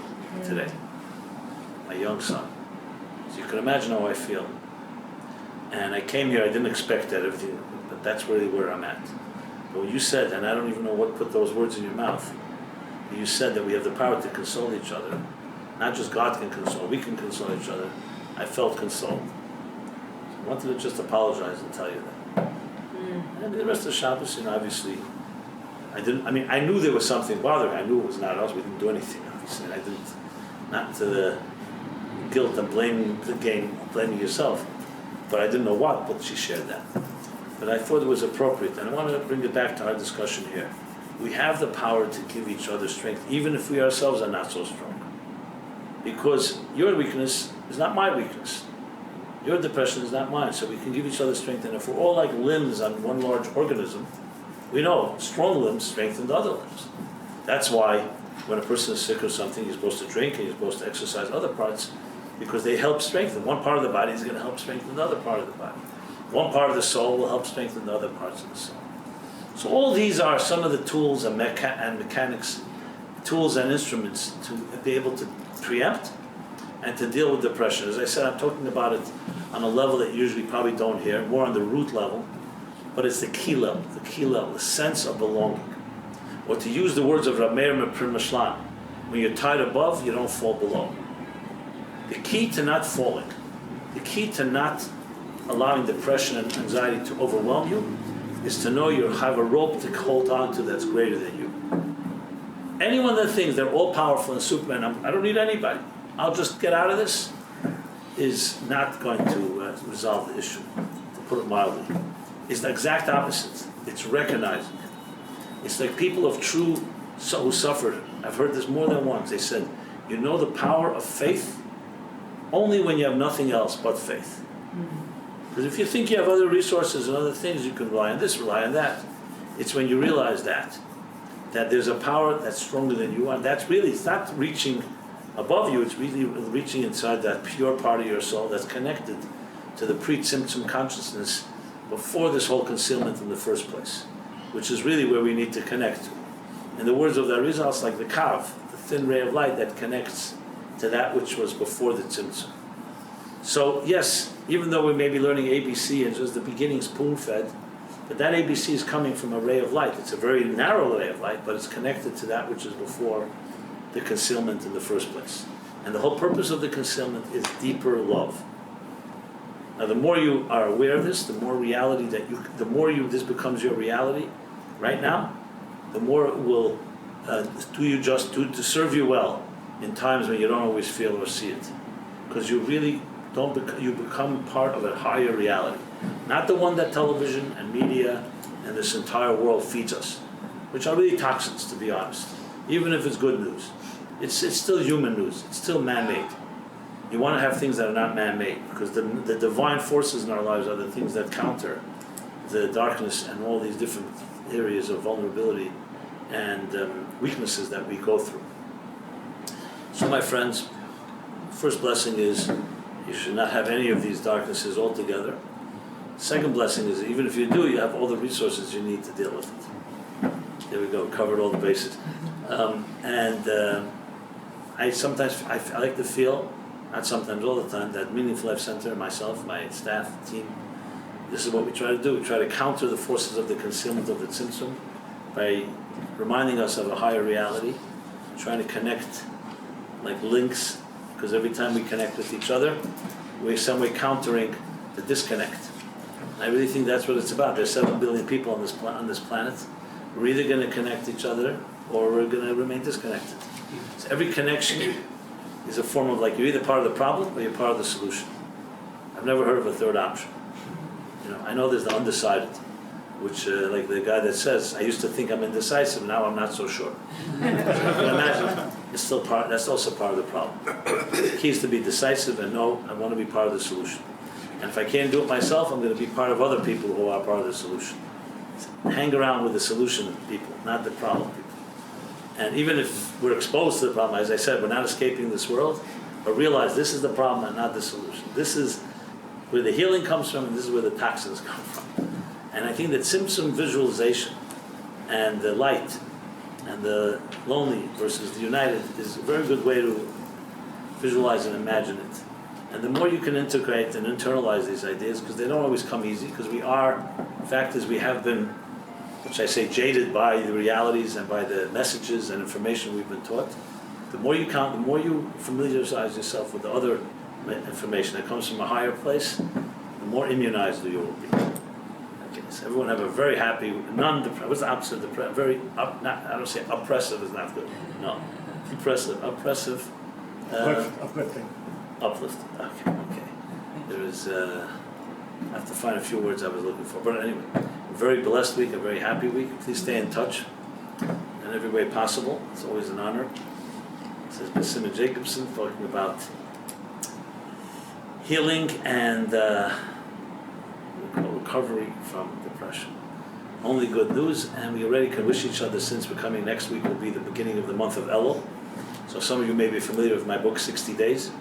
today. My young son. So you can imagine how I feel. And I came here, I didn't expect that, everything, but that's really where I'm at. But when you said, and I don't even know what put those words in your mouth, you said that we have the power to console each other. Not just God can console, we can console each other. I felt consoled. So I wanted to just apologize and tell you that. And the rest of Shabbos, obviously, I knew there was something bothering. I knew it was not us. We didn't do anything, obviously. Not to the guilt and blaming yourself. But I didn't know what, but she shared that. But I thought it was appropriate, and I want to bring it back to our discussion here. We have the power to give each other strength, even if we ourselves are not so strong. Because your weakness is not my weakness. Your depression is not mine, so we can give each other strength. And if we're all like limbs on one large organism, we know strong limbs strengthen the other limbs. That's why when a person is sick or something, he's supposed to drink and he's supposed to exercise other parts, because they help strengthen. One part of the body is going to help strengthen the other part of the body. One part of the soul will help strengthen the other parts of the soul. So all these are some of the tools and mechanics, tools and instruments to be able to preempt and to deal with depression. As I said, I'm talking about it on a level that you usually probably don't hear, more on the root level, but it's the key level, the sense of belonging. Or to use the words of Rav Meir Meprim Mashlan, when you're tied above, you don't fall below. The key to not falling, the key to not allowing depression and anxiety to overwhelm you, is to know you have a rope to hold on to that's greater than you. Anyone that thinks they're all powerful and Superman, I don't need anybody, I'll just get out of this, is not going to resolve the issue, to put it mildly. It's the exact opposite. It's recognizing. It's like people of who suffered. I've heard this more than once. They said, you know the power of faith only when you have nothing else but faith. Because if you think you have other resources and other things, you can rely on this, rely on that. It's when you realize that there's a power that's stronger than you are. That's really, it's not reaching above you, it's really reaching inside that pure part of your soul that's connected to the pre-symptom consciousness before this whole concealment in the first place, which is really where we need to connect to. In the words of the Arizal, it's like the kav, the thin ray of light that connects to that which was before the tzimtzum. So yes, even though we may be learning ABC and just the beginning spoon-fed, but that ABC is coming from a ray of light. It's a very narrow ray of light, but it's connected to that which is before the concealment in the first place. And the whole purpose of the concealment is deeper love. Now, the more you are aware of this, the more reality this becomes your reality right now, the more it will to serve you well in times when you don't always feel or see it. Because you really you become part of a higher reality. Not the one that television and media and this entire world feeds us, which are really toxins, to be honest. Even if it's good news. It's still human news. It's still man-made. You want to have things that are not man-made, because the divine forces in our lives are the things that counter the darkness and all these different areas of vulnerability and weaknesses that we go through. So my friends, first blessing is you should not have any of these darknesses altogether. Second blessing is even if you do, you have all the resources you need to deal with it. There we go, covered all the bases. I like to feel, not sometimes, all the time, that Meaningful Life Center, myself, my staff, team, this is what we try to do. We try to counter the forces of the concealment of the tzimtzum by reminding us of a higher reality, trying to connect like links, because every time we connect with each other, we're some way countering the disconnect. I really think that's what it's about. There's 7 billion people on this planet. We're either going to connect each other or we're going to remain disconnected. So every connection is a form of, like, you're either part of the problem or you're part of the solution. I've never heard of a third option. I know there's the undecided, which like the guy that says, I used to think I'm indecisive, now I'm not so sure. So you can imagine, that's also part of the problem. The key is to be decisive and know I want to be part of the solution. And if I can't do it myself, I'm going to be part of other people who are part of the solution. Hang around with the solution people, not the problem people. And even if we're exposed to the problem, as I said, we're not escaping this world, but realize this is the problem and not the solution. This is where the healing comes from, and this is where the toxins come from. And I think that symptom visualization and the light and the lonely versus the united is a very good way to visualize and imagine it. And the more you can integrate and internalize these ideas, because they don't always come easy, because we are, fact is we have been, which I say, jaded by the realities and by the messages and information we've been taught. The more you count, the more you familiarize yourself with the other information that comes from a higher place, the more immunized you will be. Okay, so everyone have a very happy, what's the opposite of depressive? I don't say oppressive is not good. No, oppressive. Uplifting. Uplifting. Okay. There is. I have to find a few words I was looking for, but anyway, a very blessed week, a very happy week. Please stay in touch in every way possible. It's always an honor. This is Rabbi Jacobson talking about healing and recovery from depression. Only good news, and we already can wish each other, since we're coming next week will be the beginning of the month of Elul. So some of you may be familiar with my book, 60 Days,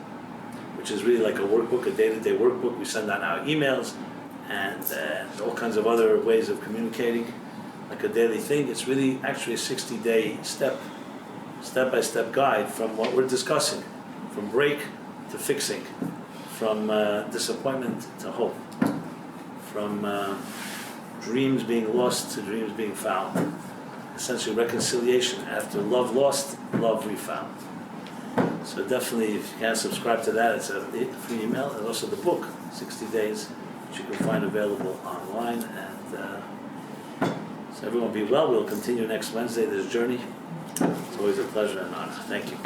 which is really like a workbook, a day-to-day workbook. We send out our emails and all kinds of other ways of communicating, like a daily thing. It's really actually a 60-day step-by-step guide from what we're discussing, from break to fixing, from disappointment to hope, from dreams being lost to dreams being found. Essentially reconciliation after love lost, love refound. So definitely, if you can subscribe to that, it's a free email, and also the book, 60 Days, which you can find available online. And so everyone be well. We'll continue next Wednesday this journey. It's always a pleasure and honor. Thank you.